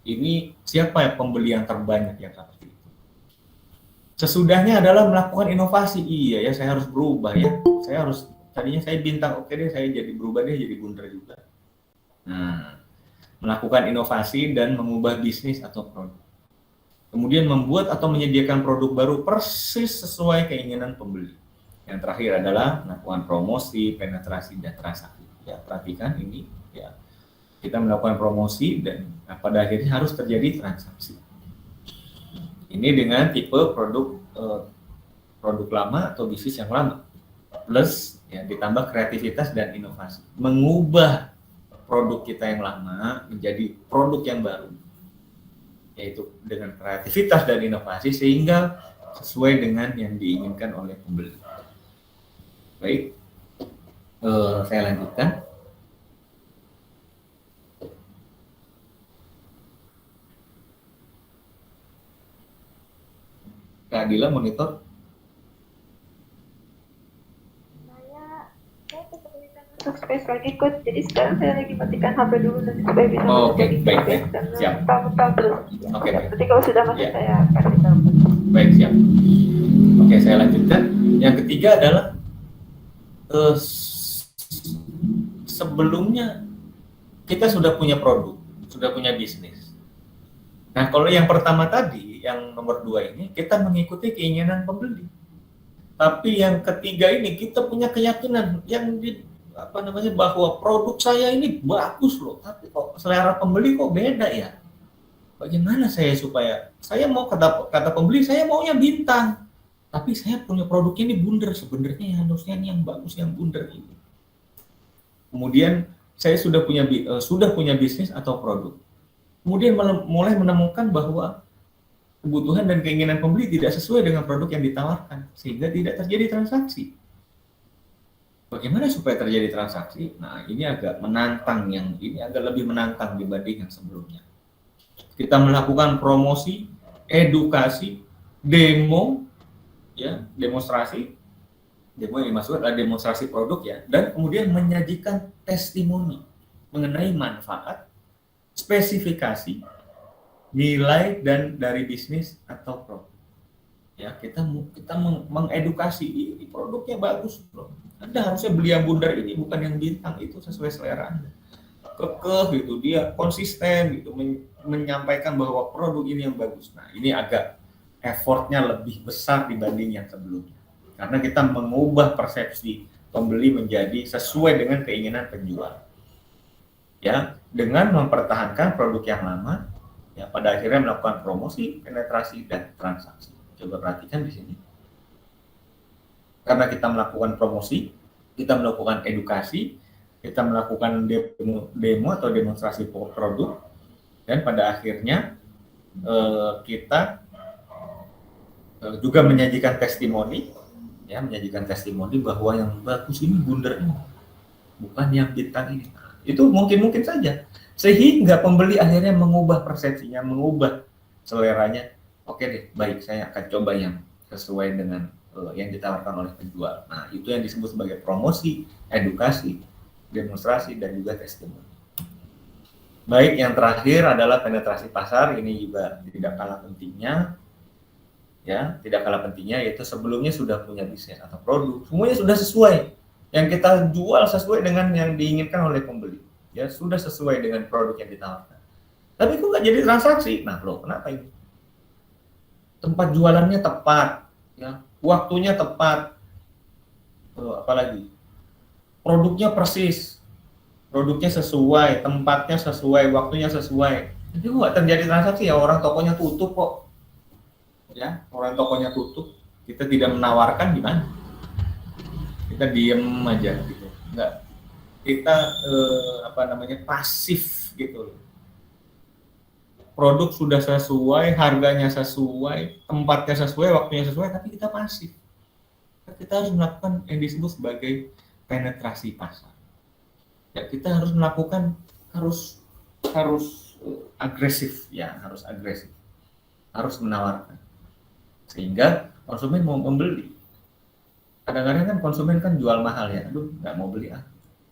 Ini siapa ya pembeli yang terbanyak yang seperti itu? Sesudahnya adalah melakukan inovasi. Iya ya, saya harus berubah ya. Tadinya saya bintang, oke deh, saya jadi berubah deh jadi bundar juga. Nah, melakukan inovasi dan mengubah bisnis atau produk. Kemudian membuat atau menyediakan produk baru persis sesuai keinginan pembeli. Yang terakhir adalah melakukan promosi, penetrasi dan transaksi. Ya, perhatikan ini, ya. Kita melakukan promosi dan pada akhirnya harus terjadi transaksi. Ini dengan tipe produk lama atau bisnis yang lama, plus ya ditambah kreativitas dan inovasi, mengubah produk kita yang lama menjadi produk yang baru, yaitu dengan kreativitas dan inovasi sehingga sesuai dengan yang diinginkan oleh pembeli. Baik, saya lanjutkan. Kak Adila monitor. Saya kesulitan untuk space lagi ikut. Jadi sekarang saya lagi matikan HP dulu dan supaya bisa Oke, baik. Siap. Tahu terus. Oke. Nanti kalau sudah masuk saya kasih tahu. Baik, siap. Oke, saya lanjutkan. Yang ketiga adalah sebelumnya kita sudah punya produk, sudah punya bisnis. Nah, kalau yang pertama tadi, yang nomor 2 ini, kita mengikuti keinginan pembeli. Tapi yang ketiga ini, kita punya keyakinan bahwa produk saya ini bagus loh, tapi kok selera pembeli kok beda ya? Bagaimana saya mau kata pembeli, saya maunya bintang, tapi saya punya produk ini bundar, sebenarnya harusnya ini yang bagus, yang bundar ini. Kemudian saya sudah punya bisnis atau produk. Kemudian mulai menemukan bahwa kebutuhan dan keinginan pembeli tidak sesuai dengan produk yang ditawarkan, sehingga tidak terjadi transaksi. Bagaimana supaya terjadi transaksi? Nah, ini agak lebih menantang dibanding yang sebelumnya. Kita melakukan promosi, edukasi, demonstrasi, Demo yang dimaksud adalah demonstrasi produk ya, dan kemudian menyajikan testimoni mengenai manfaat, spesifikasi, nilai dan dari bisnis atau produk. Ya, kita mengedukasi, ini produknya bagus bro. Anda harusnya beli yang bundar ini, bukan yang bintang, itu sesuai selera Anda. Kekeh gitu, dia konsisten gitu menyampaikan bahwa produk ini yang bagus. Nah, ini agak effortnya lebih besar dibanding yang sebelumnya. Karena kita mengubah persepsi pembeli menjadi sesuai dengan keinginan penjual. Ya, dengan mempertahankan produk yang lama, ya pada akhirnya melakukan promosi, penetrasi dan transaksi. Coba perhatikan di sini. Karena kita melakukan promosi, kita melakukan edukasi, kita melakukan demo atau demonstrasi produk, dan pada akhirnya kita juga menyajikan testimoni, ya menyajikan testimoni bahwa yang bagus ini bundar ini, bukan yang bintang ini. Itu mungkin saja, sehingga pembeli akhirnya mengubah persepsinya, mengubah seleranya. Oke deh, baik, saya akan coba yang sesuai dengan yang ditawarkan oleh penjual. Nah, itu yang disebut sebagai promosi, edukasi, demonstrasi, dan juga testimoni. Baik, yang terakhir adalah penetrasi pasar. Ini juga tidak kalah pentingnya. Ya, tidak kalah pentingnya, yaitu sebelumnya sudah punya bisnis atau produk, semuanya sudah sesuai. Yang kita jual sesuai dengan yang diinginkan oleh pembeli. Ya, sudah sesuai dengan produk yang ditawarkan. Tapi kok nggak jadi transaksi? Nah, loh, kenapa ini? Tempat jualannya tepat, ya, waktunya tepat, apalagi produknya persis, produknya sesuai, tempatnya sesuai, waktunya sesuai. Jadi nggak terjadi transaksi, ya orang tokonya tutup kok, ya orang tokonya tutup, kita tidak menawarkan gimana? Kita diem aja gitu, nggak, kita pasif gitu. Produk sudah sesuai, harganya sesuai, tempatnya sesuai, waktunya sesuai, tapi kita pasif. Kita harus melakukan yang disebut sebagai penetrasi pasar. Ya, kita harus melakukan, harus agresif, ya, harus agresif, harus menawarkan, sehingga konsumen mau membeli. Kadang-kadang kan konsumen kan jual mahal ya, aduh nggak mau beli ah.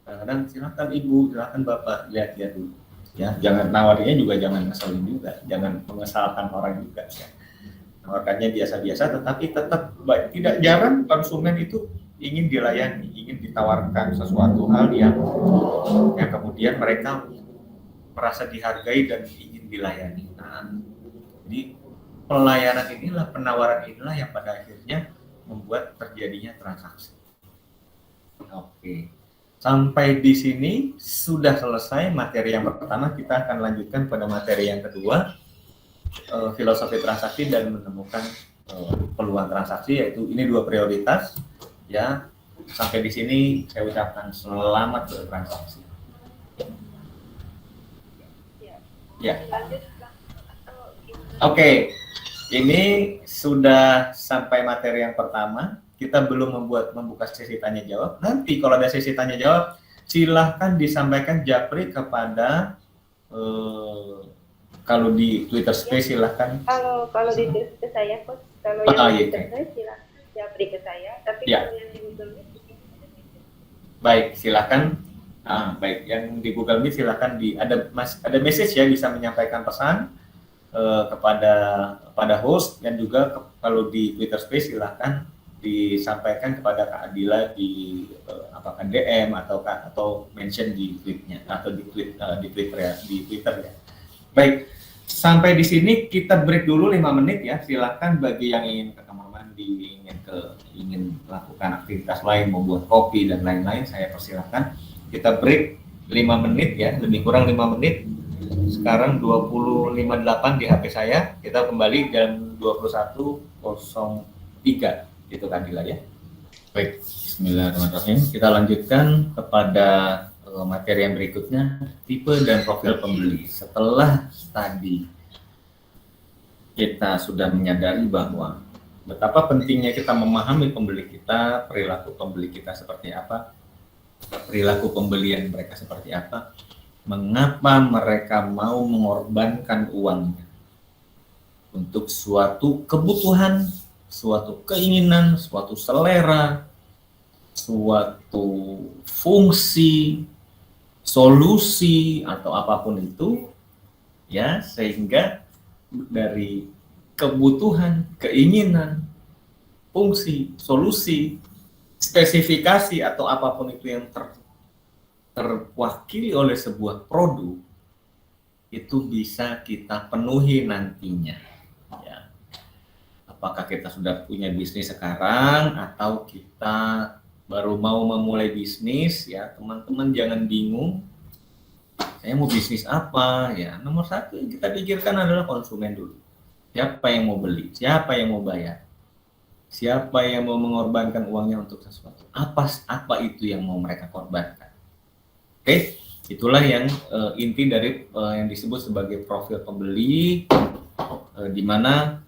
Kadang-kadang silakan ibu, silakan bapak, lihat dulu. Ya, jangan nawarinya juga, jangan ngeselin juga, jangan mengesalkan orang juga ya. Nawarkannya biasa-biasa, tetapi tetap baik. Tidak jarang konsumen itu ingin dilayani, ingin ditawarkan sesuatu hal yang kemudian mereka merasa dihargai dan ingin dilayani. Nah, jadi pelayanan inilah, penawaran inilah yang pada akhirnya membuat terjadinya transaksi. Oke. Sampai di sini sudah selesai materi yang pertama. Kita akan lanjutkan pada materi yang kedua, filosofi transaksi dan menemukan peluang transaksi, yaitu ini 2 prioritas. Ya, sampai di sini saya ucapkan selamat bertransaksi. Ya. Oke, ini sudah sampai materi yang pertama. Kita belum membuka sesi tanya jawab. Nanti kalau ada sesi tanya jawab, silahkan disampaikan japri kepada kalau di Twitter Space silahkan. Kalau di Twitter saya, Coach, kalau yang di Twitter saya silahkan japri ke saya. Tapi kalau yang di Google Meet, baik, silahkan. Baik, yang di Google Meet silahkan ada message ya, bisa menyampaikan pesan kepada host, dan juga kalau di Twitter Space silahkan disampaikan kepada Kak Adila di apakah DM atau mention di tweetnya atau di Twitter ya. Baik, sampai di sini kita break dulu 5 menit ya. Silakan bagi yang ingin ke kamar mandi, ingin melakukan aktivitas lain, membuat kopi dan lain-lain, saya persilahkan. Kita break 5 menit ya, lebih kurang 5 menit. Sekarang 20.58 di HP saya. Kita kembali jam 21.03. Itu kan Dila ya. Baik, bismillahirrahmanirrahim. Kita lanjutkan kepada materi yang berikutnya, tipe dan profil pembeli. Setelah tadi kita sudah menyadari bahwa betapa pentingnya kita memahami pembeli kita, perilaku pembeli kita seperti apa, perilaku pembelian mereka seperti apa, mengapa mereka mau mengorbankan uangnya untuk suatu kebutuhan, suatu keinginan, suatu selera, suatu fungsi, solusi atau apapun itu, ya, sehingga dari kebutuhan, keinginan, fungsi, solusi, spesifikasi atau apapun itu yang terwakili oleh sebuah produk itu bisa kita penuhi nantinya. Ya. Apakah kita sudah punya bisnis sekarang atau kita baru mau memulai bisnis, ya teman-teman jangan bingung. Saya mau bisnis apa? Ya nomor satu yang kita pikirkan adalah konsumen dulu. Siapa yang mau beli? Siapa yang mau bayar? Siapa yang mau mengorbankan uangnya untuk sesuatu? Apa itu yang mau mereka korbankan? Oke, itulah yang inti dari yang disebut sebagai profil pembeli, di mana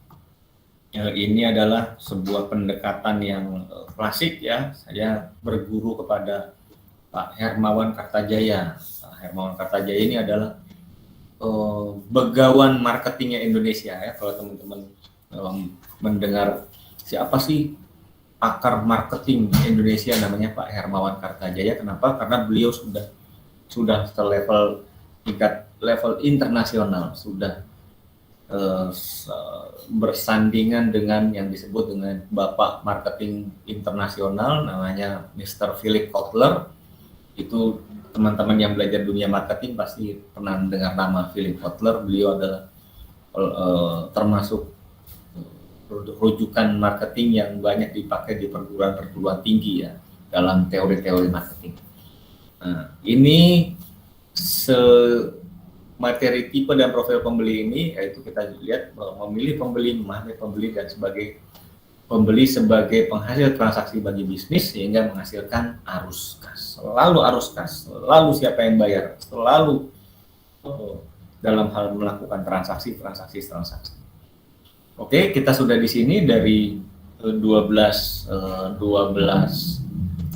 ini adalah sebuah pendekatan yang klasik ya. Saya berguru kepada Pak Hermawan Kartajaya. Pak Hermawan Kartajaya ini adalah begawan marketingnya Indonesia ya. Kalau teman-teman mendengar siapa sih pakar marketing Indonesia, namanya Pak Hermawan Kartajaya. Kenapa? Karena beliau sudah selevel tingkat level internasional, sudah bersandingan dengan yang disebut dengan Bapak Marketing Internasional, namanya Mr. Philip Kotler. Itu teman-teman yang belajar dunia marketing pasti pernah mendengar nama Philip Kotler. Beliau adalah termasuk rujukan marketing yang banyak dipakai di perguruan tinggi ya dalam teori-teori marketing. Nah, ini materi tipe dan profil pembeli ini, yaitu kita lihat memilih pembeli, memahami pembeli dan pembeli sebagai penghasil transaksi bagi bisnis sehingga menghasilkan arus kas. Selalu arus kas, selalu siapa yang bayar, selalu dalam hal melakukan transaksi. Oke, kita sudah di sini dari 12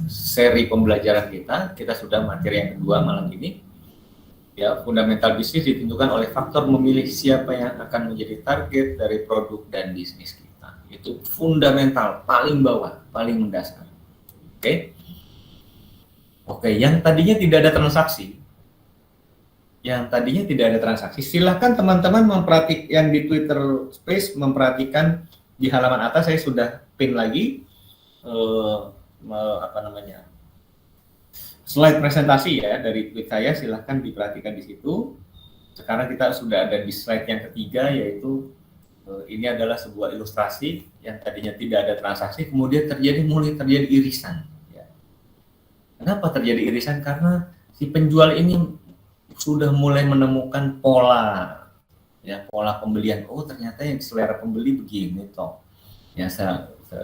seri pembelajaran kita sudah materi yang kedua malam ini. Ya, fundamental bisnis ditentukan oleh faktor memilih siapa yang akan menjadi target dari produk dan bisnis kita. Itu fundamental, paling bawah, paling mendasar. Oke, yang tadinya tidak ada transaksi, silakan teman-teman memperhatikan yang di Twitter Space, memperhatikan di halaman atas saya sudah pin lagi slide presentasi ya dari tweet saya, silahkan diperhatikan di situ. Sekarang kita sudah ada di slide yang ketiga, yaitu ini adalah sebuah ilustrasi yang tadinya tidak ada transaksi, kemudian mulai terjadi irisan. Ya. Kenapa terjadi irisan? Karena si penjual ini sudah mulai menemukan pola pembelian. Oh, ternyata yang selera pembeli begini toh. Ya,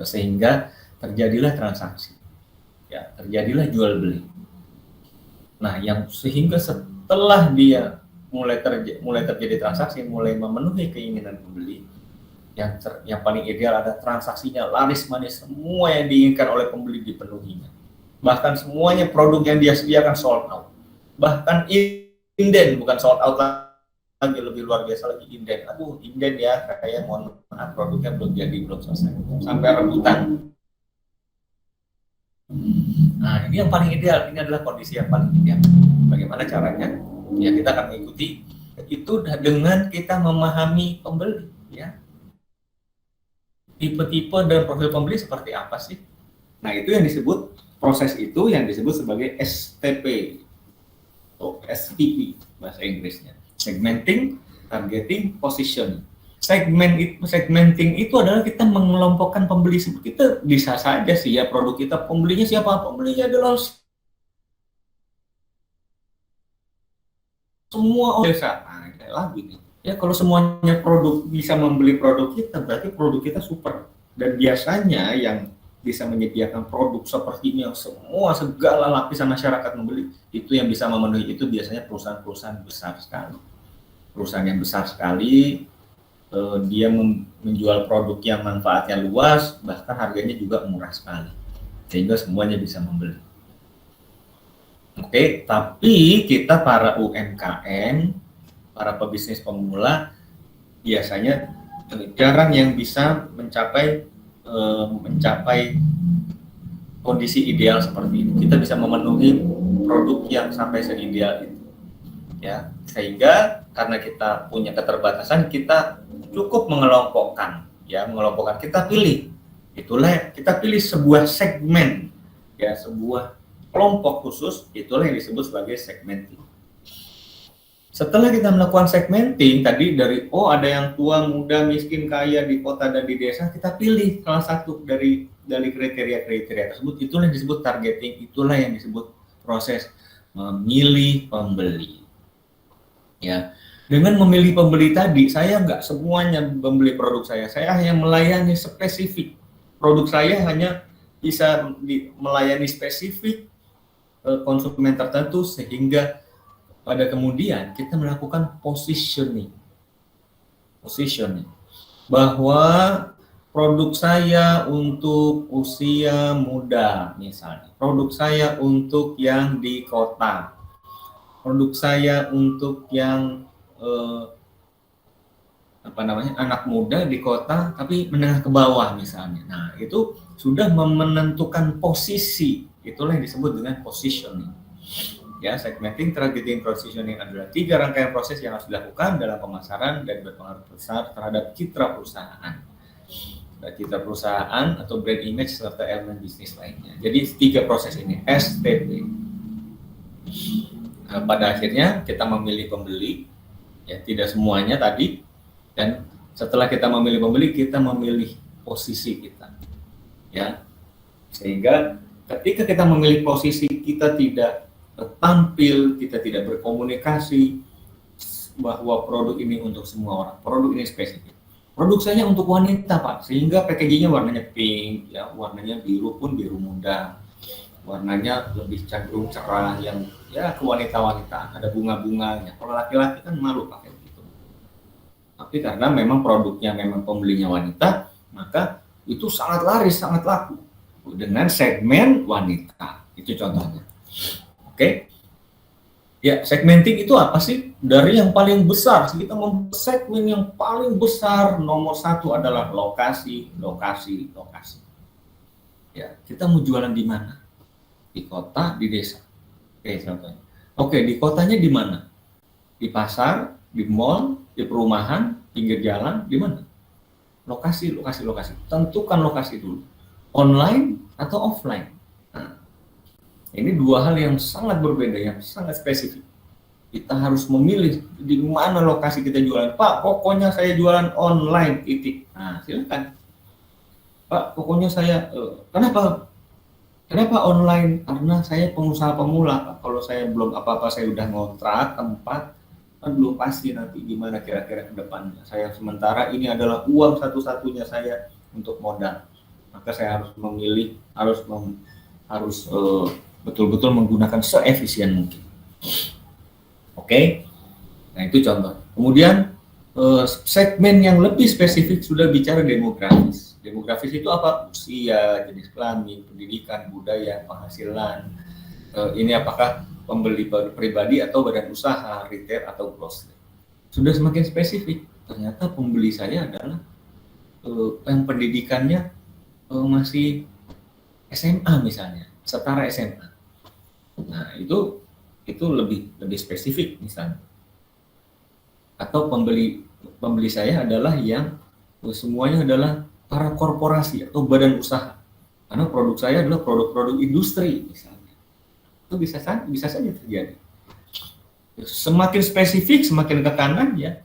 sehingga terjadilah transaksi. Ya, terjadilah jual beli. Nah, sehingga setelah dia mulai terjadi transaksi, mulai memenuhi keinginan pembeli, yang paling ideal ada transaksinya laris manis, semua yang diinginkan oleh pembeli dipenuhinya. Bahkan semuanya produk yang dia sediakan sold out. Bahkan inden, bukan sold out lagi, lebih luar biasa lagi inden. Aduh, inden ya, kayak mohon maaf produknya belum selesai. Sampai rebutan. Nah, ini yang paling ideal, ini adalah kondisi yang paling ideal. Bagaimana caranya? Ya, kita akan mengikuti itu dengan kita memahami pembeli, ya. Tipe-tipe dan profil pembeli seperti apa sih? Nah, itu yang disebut, proses itu yang disebut sebagai STP atau STP bahasa Inggrisnya. Segmenting, targeting, positioning. Segmenting itu adalah kita mengelompokkan pembeli. Kita bisa saja sih ya, produk kita pembelinya siapa? Pembelinya adalah semua desa. Nah, kayak lagu nih. Ya, kalau semuanya produk bisa membeli produk kita, berarti produk kita super. Dan biasanya yang bisa menyediakan produk seperti ini yang segala lapisan masyarakat membeli, itu yang bisa memenuhi itu biasanya perusahaan-perusahaan besar sekali. Perusahaan yang besar sekali, dia menjual produk yang manfaatnya luas, bahkan harganya juga murah sekali, sehingga semuanya bisa membeli. Oke, tapi kita para UMKM, para pebisnis pemula, biasanya jarang yang bisa mencapai kondisi ideal seperti itu. Kita bisa memenuhi produk yang sampai seideal itu. Ya, sehingga karena kita punya keterbatasan, kita cukup mengelompokkan, kita pilih. Itulah kita pilih sebuah segmen, ya, sebuah kelompok khusus, itulah yang disebut sebagai segmenting. Setelah kita melakukan segmenting tadi dari ada yang tua, muda, miskin, kaya di kota dan di desa, kita pilih salah satu dari kriteria-kriteria tersebut. Itulah yang disebut targeting, itulah yang disebut proses memilih pembeli. Ya, dengan memilih pembeli tadi, saya nggak semuanya membeli produk saya hanya melayani spesifik. Produk saya hanya bisa melayani spesifik konsumen tertentu, sehingga pada kemudian kita melakukan positioning bahwa produk saya untuk usia muda misalnya, produk saya untuk yang di kota, produk saya untuk yang anak muda di kota tapi menengah ke bawah misalnya. Nah, itu sudah menentukan posisi, itulah yang disebut dengan positioning. Ya, segmenting, targeting, positioning adalah 3 rangkaian proses yang harus dilakukan dalam pemasaran dan berpengaruh besar terhadap citra perusahaan. Citra perusahaan atau brand image serta elemen bisnis lainnya. Jadi 3 proses ini, STP. Nah, pada akhirnya kita memilih pembeli, ya tidak semuanya tadi, dan setelah kita memilih pembeli, kita memilih posisi kita. Ya. Sehingga ketika kita memilih posisi, kita tidak tampil, kita tidak berkomunikasi bahwa produk ini untuk semua orang, produk ini spesifik. Produk saya untuk wanita, Pak, sehingga packagingnya warnanya pink, ya, warnanya biru pun biru muda, warnanya lebih cenderung cerah, yang ya kewanita-wanitaan, ada bunga-bunganya. Kalau laki-laki kan malu pakai gitu. Tapi karena memang produknya memang pembelinya wanita, maka itu sangat laris, sangat laku dengan segmen wanita. Itu contohnya. Oke, ya, segmenting itu apa sih? Dari yang paling besar, kita membuat segmen yang paling besar, nomor 1 adalah lokasi. Ya, kita mau jualan di mana? Di kota, di desa. Oke, contohnya. Oke, di kotanya di mana? Di pasar, di mall, di perumahan, pinggir jalan, di mana? Lokasi. Tentukan lokasi dulu. Online atau offline? Ini 2 hal yang sangat berbeda, yang sangat spesifik. Kita harus memilih di mana lokasi kita jualan. Pak, pokoknya saya jualan online, titik. Nah, silakan. Pak, pokoknya saya, kenapa online? Karena saya pengusaha pemula, Pak. Kalau saya belum apa-apa, saya udah ngontrak tempat, kan belum pasti nanti gimana kira-kira ke depannya. Saya sementara ini adalah uang satu-satunya saya untuk modal. Maka saya harus memilih, harus betul-betul menggunakan seefisien mungkin. Oke, nah itu contoh. Kemudian segmen yang lebih spesifik sudah bicara demografis. Demografis itu apa? Usia, jenis kelamin, pendidikan, budaya, penghasilan. Ini apakah pembeli pribadi atau badan usaha, retail atau grocery. Sudah semakin spesifik. Ternyata pembeli saya adalah yang pendidikannya masih SMA misalnya, setara SMA. Nah, itu lebih spesifik misalnya. Atau pembeli saya adalah yang semuanya adalah para korporasi atau badan usaha. Karena produk saya adalah produk-produk industri misalnya. Itu bisa saja terjadi. Semakin spesifik, semakin ke kanan, ya,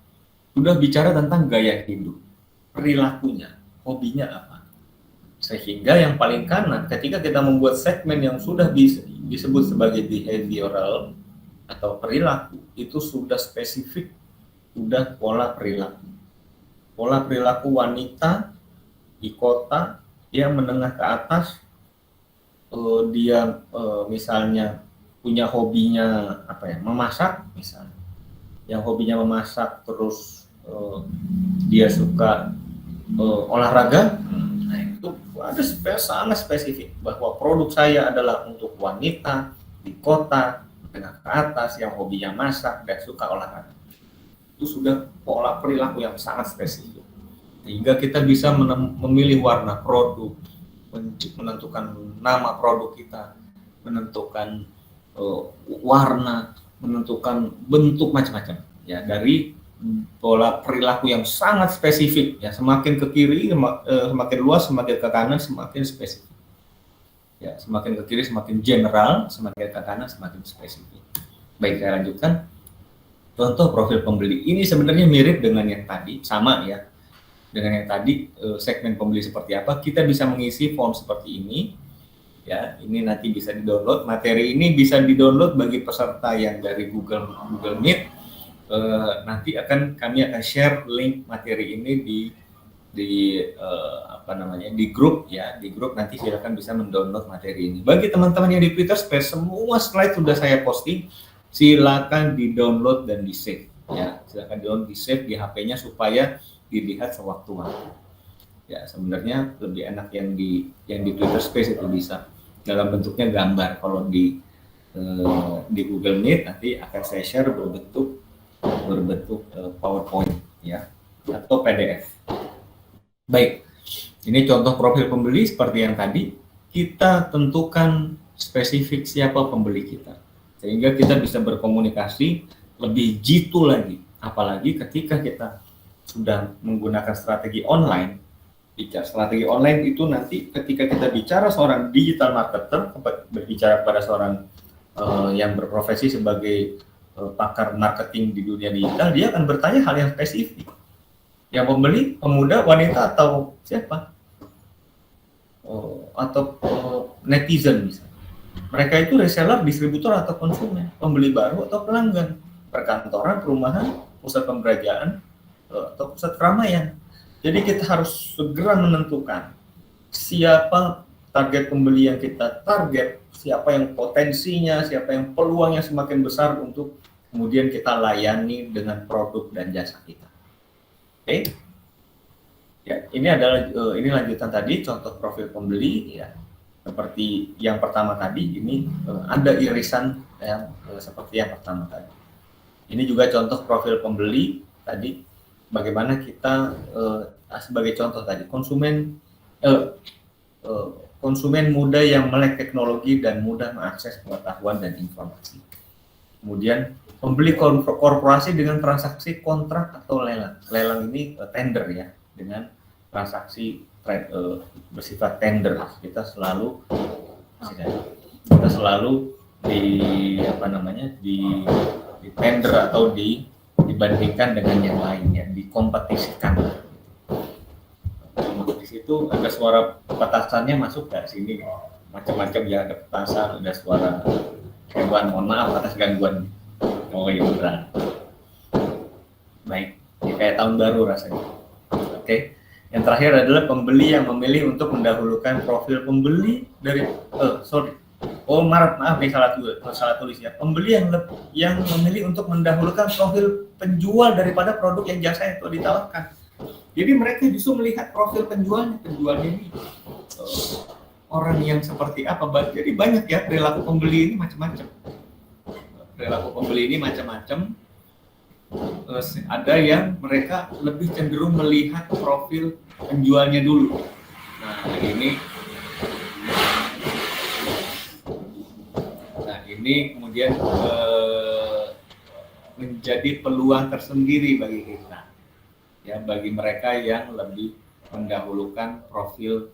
sudah bicara tentang gaya hidup, perilakunya, hobinya apa. Sehingga yang paling kanan, ketika kita membuat segmen yang sudah disebut sebagai behavioral atau perilaku, itu sudah spesifik, sudah pola perilaku. Pola perilaku wanita di kota, dia menengah ke atas, dia misalnya punya hobinya memasak misalnya. Yang hobinya memasak, terus dia suka olahraga. Nah, itu ada sangat spesifik bahwa produk saya adalah untuk wanita di kota menengah ke atas yang hobinya masak dan suka olahraga. Itu sudah pola perilaku yang sangat spesifik. Sehingga kita bisa memilih warna produk, menentukan nama produk kita, menentukan warna, menentukan bentuk macam-macam ya, dari pola perilaku yang sangat spesifik ya, semakin ke kiri semakin luas, semakin ke kanan semakin spesifik ya, semakin ke kiri semakin general, semakin ke kanan semakin spesifik. Baik, saya lanjutkan. Contoh profil pembeli ini sebenarnya mirip dengan yang tadi, sama ya dengan yang tadi. Segmen pembeli seperti apa, kita bisa mengisi form seperti ini ya. Ini nanti bisa di-download, materi ini bisa di-download bagi peserta yang dari Google Meet. Nanti kami akan share link materi ini di grup ya, di grup. Nanti silakan bisa mendownload materi ini. Bagi teman-teman yang di Twitter Space, semua slide sudah saya posting, silakan di-download dan di-save ya, silakan di-download, di-save di HP-nya supaya dilihat sewaktu-waktu ya. Sebenarnya lebih enak yang di Twitter Space itu bisa dalam bentuknya gambar. Kalau di Google Meet nanti akan saya share berbentuk PowerPoint ya, atau PDF. Baik, ini contoh profil pembeli seperti yang tadi. Kita tentukan spesifik siapa pembeli kita, sehingga kita bisa berkomunikasi lebih jitu lagi. Apalagi ketika kita sudah menggunakan strategi online. Strategi online itu nanti ketika kita bicara seorang digital marketer, berbicara pada seorang yang berprofesi sebagai pakar marketing di dunia digital, dia akan bertanya hal yang spesifik. Yang pembeli, pemuda, wanita, atau siapa? Atau netizen misalnya. Mereka itu reseller, distributor, atau konsumen, pembeli baru atau pelanggan, perkantoran, perumahan, pusat pembelanjaan, atau pusat keramaian. Jadi kita harus segera menentukan siapa target pembeli yang kita target, siapa yang potensinya, siapa yang peluangnya semakin besar untuk kemudian kita layani dengan produk dan jasa kita. Oke. Ya, ini lanjutan tadi contoh profil pembeli ya. Seperti yang pertama tadi, ini ada irisan yang seperti yang pertama tadi. Ini juga contoh profil pembeli tadi, bagaimana kita sebagai contoh tadi, konsumen muda yang melek teknologi dan mudah mengakses pengetahuan dan informasi. Kemudian pembeli korporasi dengan transaksi kontrak atau lelang. Lelang ini tender ya, dengan transaksi bersifat tender. Kita selalu di tender atau dibandingkan dengan yang lainnya, dikompetisikan. Di situ ada suara petasannya masuk nggak sini? Macam-macam ya, ada petasan, ada suara hewan. Mohon maaf atas gangguan. Oh iya beneran. Baik, ya kayak tahun baru rasanya. Oke. Yang terakhir adalah pembeli yang memilih untuk mendahulukan profil pembeli dari maaf nih, salah tulis ya. Pembeli yang memilih untuk mendahulukan profil penjual daripada produk yang jasa yang ditawarkan. Jadi mereka justru melihat profil penjualnya ini orang yang seperti apa. Jadi banyak ya perilaku pembeli ini macam-macam. Ada yang mereka lebih cenderung melihat profil penjualnya dulu. Nah ini kemudian menjadi peluang tersendiri bagi kita ya, bagi mereka yang lebih mendahulukan profil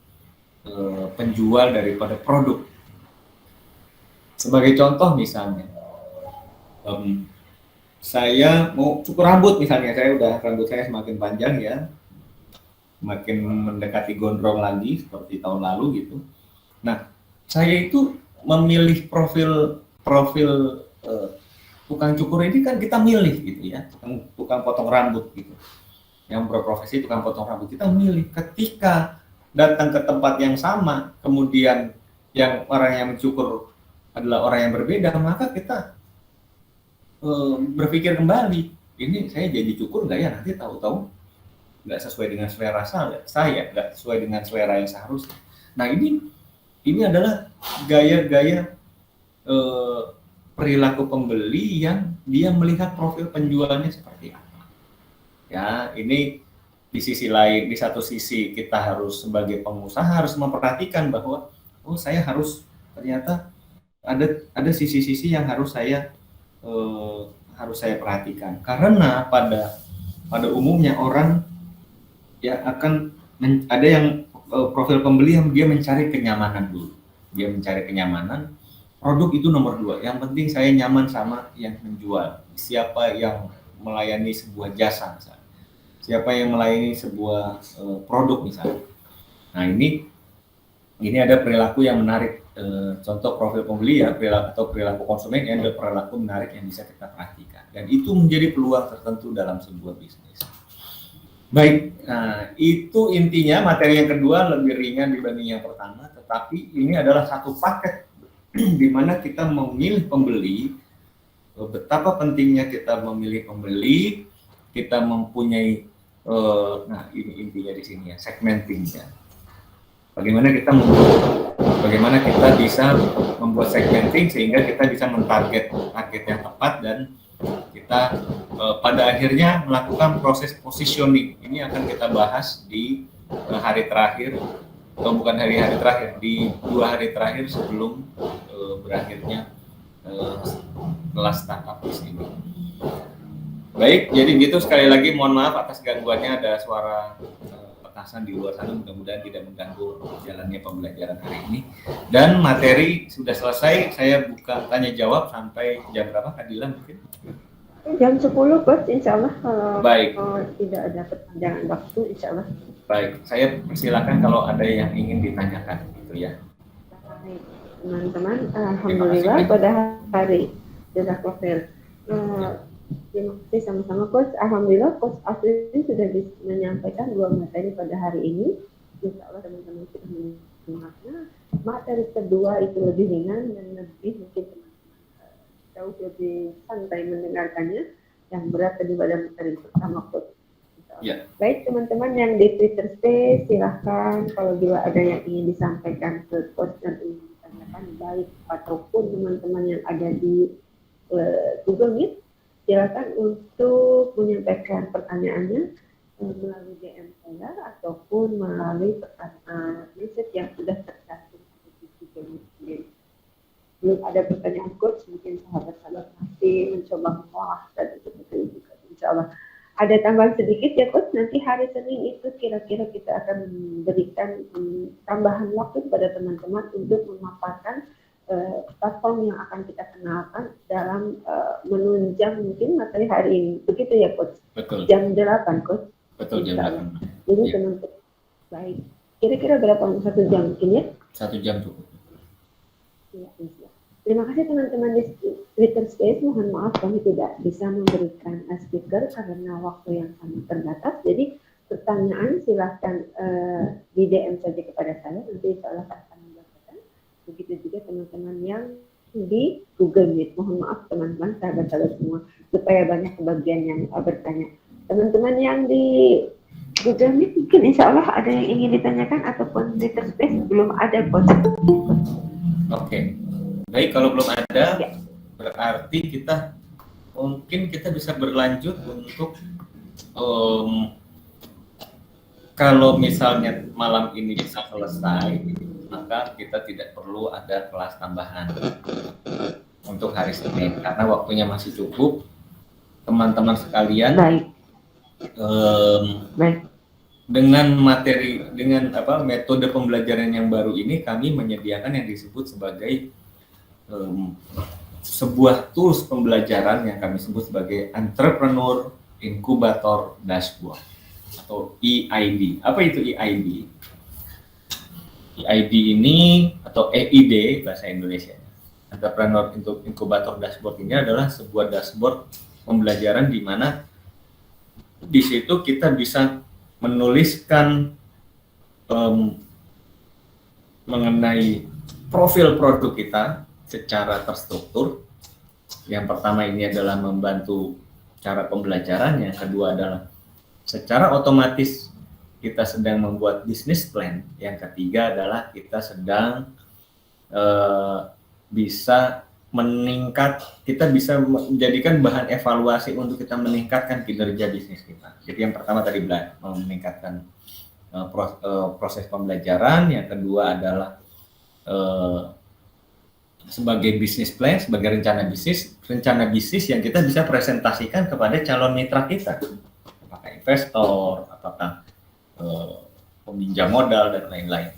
penjual daripada produk. Sebagai contoh misalnya, saya mau cukur rambut misalnya, rambut saya semakin panjang ya, semakin mendekati gondrong lagi seperti tahun lalu gitu. Nah, saya itu memilih profil tukang cukur ini kan kita milih gitu ya, tukang potong rambut gitu, yang berprofesi tukang potong rambut, kita milih. Ketika datang ke tempat yang sama, kemudian yang orang yang mencukur adalah orang yang berbeda, maka kita berpikir kembali, ini saya jadi cukur nggak ya, nanti tahu-tahu nggak sesuai dengan selera saya, nggak sesuai dengan selera yang seharusnya. Nah ini adalah gaya-gaya perilaku pembeli yang dia melihat profil penjualnya seperti apa. Ya, ini di sisi lain, di satu sisi kita harus sebagai pengusaha harus memperhatikan bahwa oh saya harus ternyata ada sisi-sisi yang harus saya perhatikan, karena pada umumnya orang ya akan ada yang profil pembeli yang dia mencari kenyamanan dulu, dia mencari kenyamanan. Produk itu nomor 2, yang penting saya nyaman sama yang menjual, siapa yang melayani sebuah jasa misalnya, siapa yang melayani sebuah produk misalnya. Nah ini ada perilaku yang menarik, contoh profil pembeli ya, perilaku konsumen yang ada perilaku menarik yang bisa kita perhatikan, dan itu menjadi peluang tertentu dalam sebuah bisnis. Baik, nah itu intinya. Materi yang kedua lebih ringan dibanding yang pertama, tetapi ini adalah satu paket di mana kita memilih pembeli, betapa pentingnya kita memilih pembeli, kita mempunyai, nah ini intinya di sini ya, segmentingnya. Bagaimana kita bisa membuat segmenting sehingga kita bisa mentarget target yang tepat, dan kita pada akhirnya melakukan proses positioning. Ini akan kita bahas di hari terakhir, atau bukan hari-hari terakhir, di 2 hari terakhir sebelum berakhirnya kelas startup ini. Baik, jadi gitu. Sekali lagi mohon maaf atas gangguannya, ada suara petasan di luar sana, mudah-mudahan tidak mengganggu jalannya pembelajaran hari ini. Dan materi sudah selesai, saya buka tanya jawab sampai jam berapa Kak Dila mungkin? Jam 10 Coach, insya Allah. Baik. Tidak ada perpanjangan waktu, insya Allah. Baik, saya persilakan kalau ada yang ingin ditanyakan gitu ya. Baik, teman-teman, alhamdulillah pada hari Jazakallah. Terima kasih sama-sama Coach. Alhamdulillah Coach Afrin sudah menyampaikan 2 materi pada hari ini. Insya Allah teman-teman sudah menyimaknya. Materi kedua itu lebih ringan dan lebih mungkin teman-teman jauh lebih santai mendengarkannya. Yang berat tadi pada materi pertama Coach. Ya. Baik teman-teman yang di Twitter Space, silahkan kalau juga ada yang ingin disampaikan ke Coach dan ingin ditanyakan, baik ataupun teman-teman yang ada di Google Meet, silakan untuk menyampaikan pertanyaannya melalui DM saya ataupun melalui message yang sudah tercantum di Google Meet sendiri. Belum ada pertanyaan Coach, mungkin sahabat-sahabat masih mencoba mengolah dan itu juga insya Allah. Ada tambahan sedikit ya Coach, nanti hari Senin itu kira-kira kita akan memberikan tambahan waktu kepada teman-teman untuk memaparkan platform yang akan kita kenalkan dalam menunjang mungkin materi hari ini. Begitu ya Coach? Betul. Jam 8 Coach? Betul, jam 8. Jadi ya. Teman-teman, baik. Kira-kira berapa? 1 jam mungkin ya? 1 jam cukup. Ya, insya. Terima kasih teman-teman di Twitter Space. Mohon maaf kami tidak bisa memberikan speaker karena waktu yang sangat terbatas. Jadi pertanyaan silahkan di DM saja kepada saya. Nanti saya akan membacakan. Begitu juga teman-teman yang di Google Meet. Mohon maaf teman-teman, sahabat-sahabat semua, supaya banyak kebagian yang bertanya. Teman-teman yang di Google Meet mungkin insya Allah ada yang ingin ditanyakan ataupun di Twitter Space belum ada Coach. Oke. Baik, kalau belum ada, berarti kita bisa berlanjut untuk kalau misalnya malam ini bisa selesai, maka kita tidak perlu ada kelas tambahan untuk hari Senin karena waktunya masih cukup. Teman-teman sekalian, dengan metode pembelajaran yang baru ini, kami menyediakan yang disebut sebagai sebuah tools pembelajaran yang kami sebut sebagai Entrepreneur Incubator Dashboard atau EID. Apa itu EID? EID ini atau EID bahasa Indonesia, Entrepreneur Incubator Dashboard ini adalah sebuah dashboard pembelajaran di mana di situ kita bisa menuliskan mengenai profil produk kita secara terstruktur. Yang pertama ini adalah membantu cara pembelajaran, yang kedua adalah secara otomatis kita sedang membuat bisnis plan, yang ketiga adalah kita sedang bisa kita bisa menjadikan bahan evaluasi untuk kita meningkatkan kinerja bisnis kita. Jadi yang pertama tadi meningkatkan proses pembelajaran, yang kedua adalah sebagai bisnis plan, sebagai rencana bisnis yang kita bisa presentasikan kepada calon mitra kita, apakah investor, apakah peminjam modal dan lain-lain,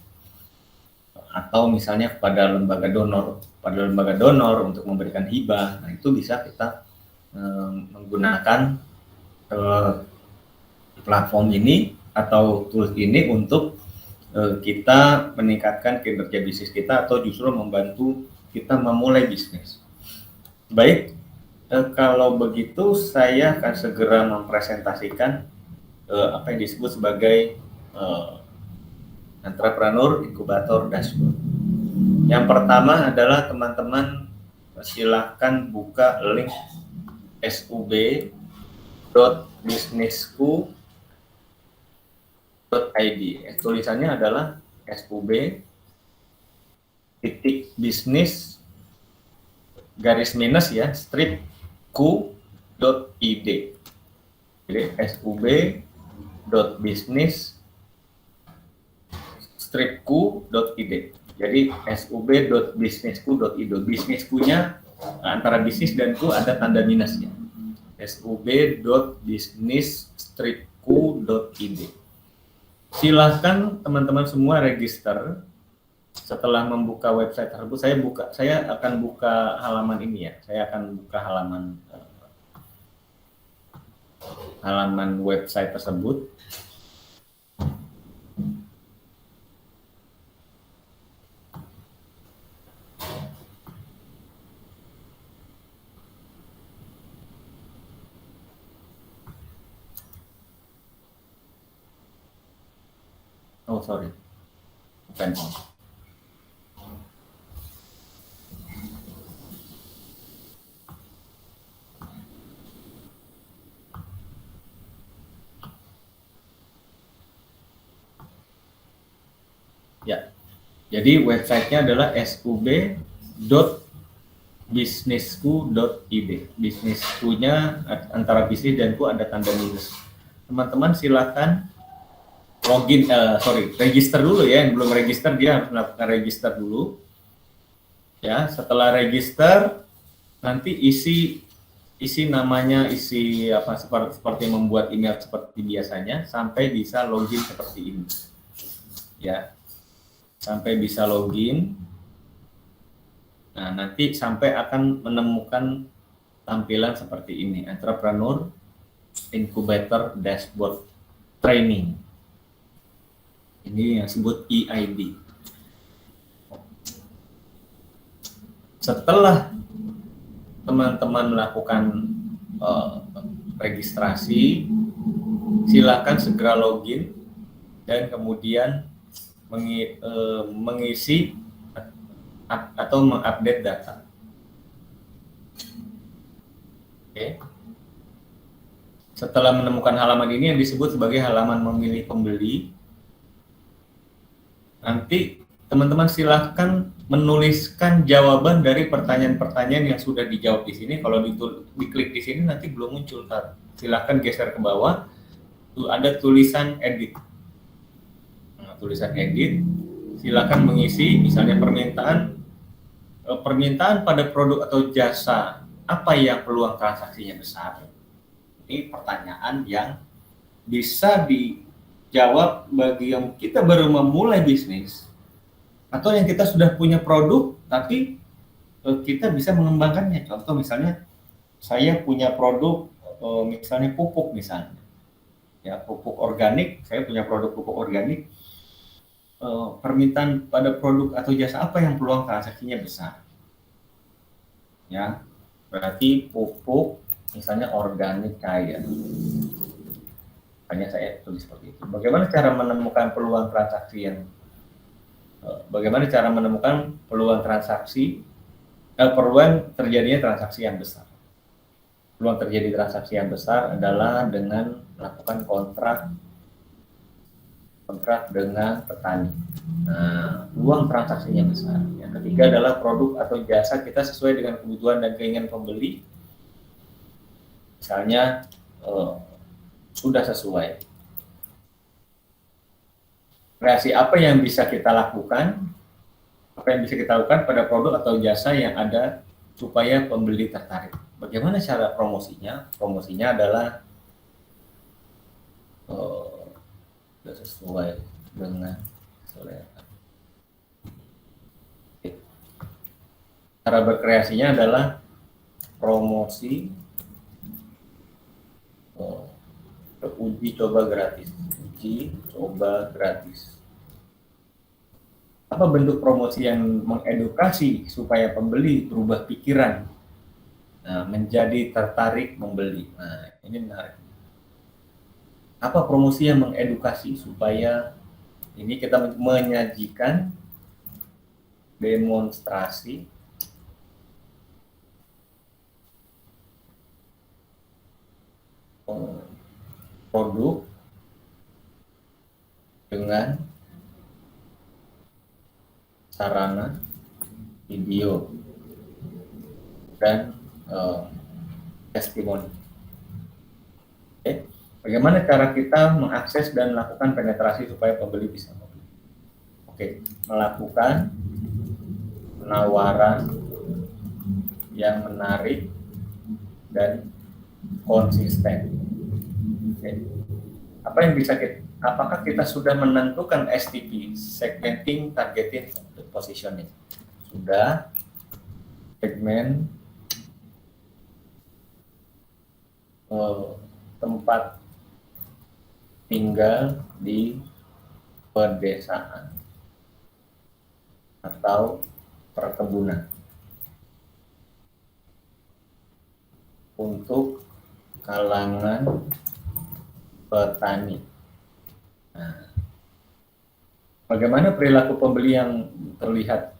atau misalnya kepada lembaga donor untuk memberikan hibah. Nah, itu bisa kita menggunakan platform ini atau tools ini untuk kita meningkatkan kinerja bisnis kita atau justru membantu kita memulai bisnis. Baik, kalau begitu saya akan segera mempresentasikan apa yang disebut sebagai Entrepreneur Incubator Dashboard. Yang pertama adalah teman-teman silakan buka link sub.businessku.id. Tulisannya adalah sub.business-ku.id. Jadi sub.business-ku.id. Jadi sub.businessku.id. Bisniskunya antara bisnis dan ku ada tanda minusnya. sub.business-ku.id. Silahkan teman-teman semua register. Setelah membuka website tersebut, saya akan buka halaman ini ya. Saya akan buka halaman website tersebut. Oh, sorry. Bukan. Ya. Jadi websitenya adalah sub.businessku.id. Bisniskunya antara bisnis dan ku ada tanda minus. Teman-teman silakan register dulu ya. Yang belum register dia harus melakukan register dulu. Ya, setelah register nanti isi namanya, seperti membuat email seperti biasanya sampai bisa login seperti ini. Ya. Sampai bisa login. Nah, nanti sampai akan menemukan tampilan seperti ini, Entrepreneur Incubator Dashboard Training. Ini yang disebut EID. Setelah teman-teman melakukan registrasi, silakan segera login dan kemudian mengisi atau mengupdate data. Oke. Setelah menemukan halaman ini yang disebut sebagai halaman memilih pembeli, nanti teman-teman silahkan menuliskan jawaban dari pertanyaan-pertanyaan yang sudah dijawab di sini. Kalau diklik di sini nanti belum muncul. Silahkan geser ke bawah. Tuh ada tulisan edit. Tulisan edit, silakan mengisi misalnya permintaan pada produk atau jasa apa yang peluang transaksinya besar. Ini pertanyaan yang bisa dijawab bagi yang kita baru memulai bisnis atau yang kita sudah punya produk tapi kita bisa mengembangkannya. Contoh misalnya saya punya produk misalnya pupuk misalnya. Ya, pupuk organik, saya punya produk pupuk organik. Permintaan pada produk atau jasa apa yang peluang transaksinya besar, ya berarti pupuk misalnya organik cair. Hanya saya tulis seperti itu. Bagaimana cara menemukan peluang terjadinya transaksi yang besar. Peluang terjadi transaksi yang besar adalah dengan melakukan kontrak kontrak dengan petani. Nah, peluang transaksinya besar. Yang ketiga adalah produk atau jasa kita sesuai dengan kebutuhan dan keinginan pembeli. Misalnya sudah sesuai. Kreasi apa yang bisa kita lakukan? Apa yang bisa kita lakukan pada produk atau jasa yang ada supaya pembeli tertarik? Bagaimana cara promosinya? Promosinya adalah sesuai dengan selera. Cara berkreasinya adalah promosi uji coba gratis. Uji coba gratis. Apa bentuk promosi yang mengedukasi supaya pembeli berubah pikiran, menjadi tertarik membeli? Nah, ini menarik. Apa promosi yang mengedukasi supaya ini kita menyajikan demonstrasi produk dengan sarana video dan testimoni. Oke. Bagaimana cara kita mengakses dan melakukan penetrasi supaya pembeli bisa membeli? Oke, melakukan penawaran yang menarik dan konsisten. Oke. Apa yang bisa kita, apakah kita sudah menentukan STP, segmenting, targeting, positioning? Sudah. Segmen tempat tinggal di pedesaan atau perkebunan untuk kalangan petani. Nah, bagaimana perilaku pembeli yang terlihat?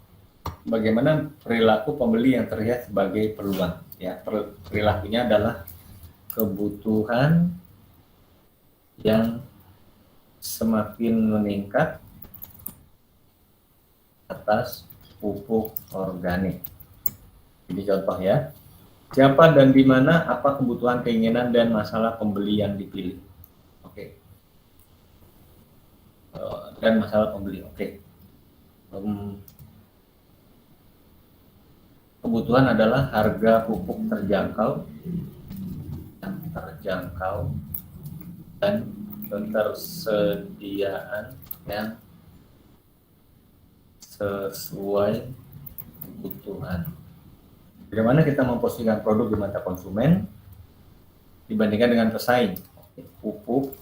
Bagaimana perilaku pembeli yang terlihat sebagai peluang? Ya, perilakunya adalah kebutuhan yang semakin meningkat atas pupuk organik. Ini contoh ya. Siapa dan di mana, apa kebutuhan, keinginan, dan masalah pembeli yang dipilih. Oke. Dan masalah pembeli. Oke. Kebutuhan adalah harga pupuk terjangkau dan ketersediaan yang sesuai kebutuhan. Bagaimana kita memposisikan produk di mata konsumen dibandingkan dengan pesaing? Pupuk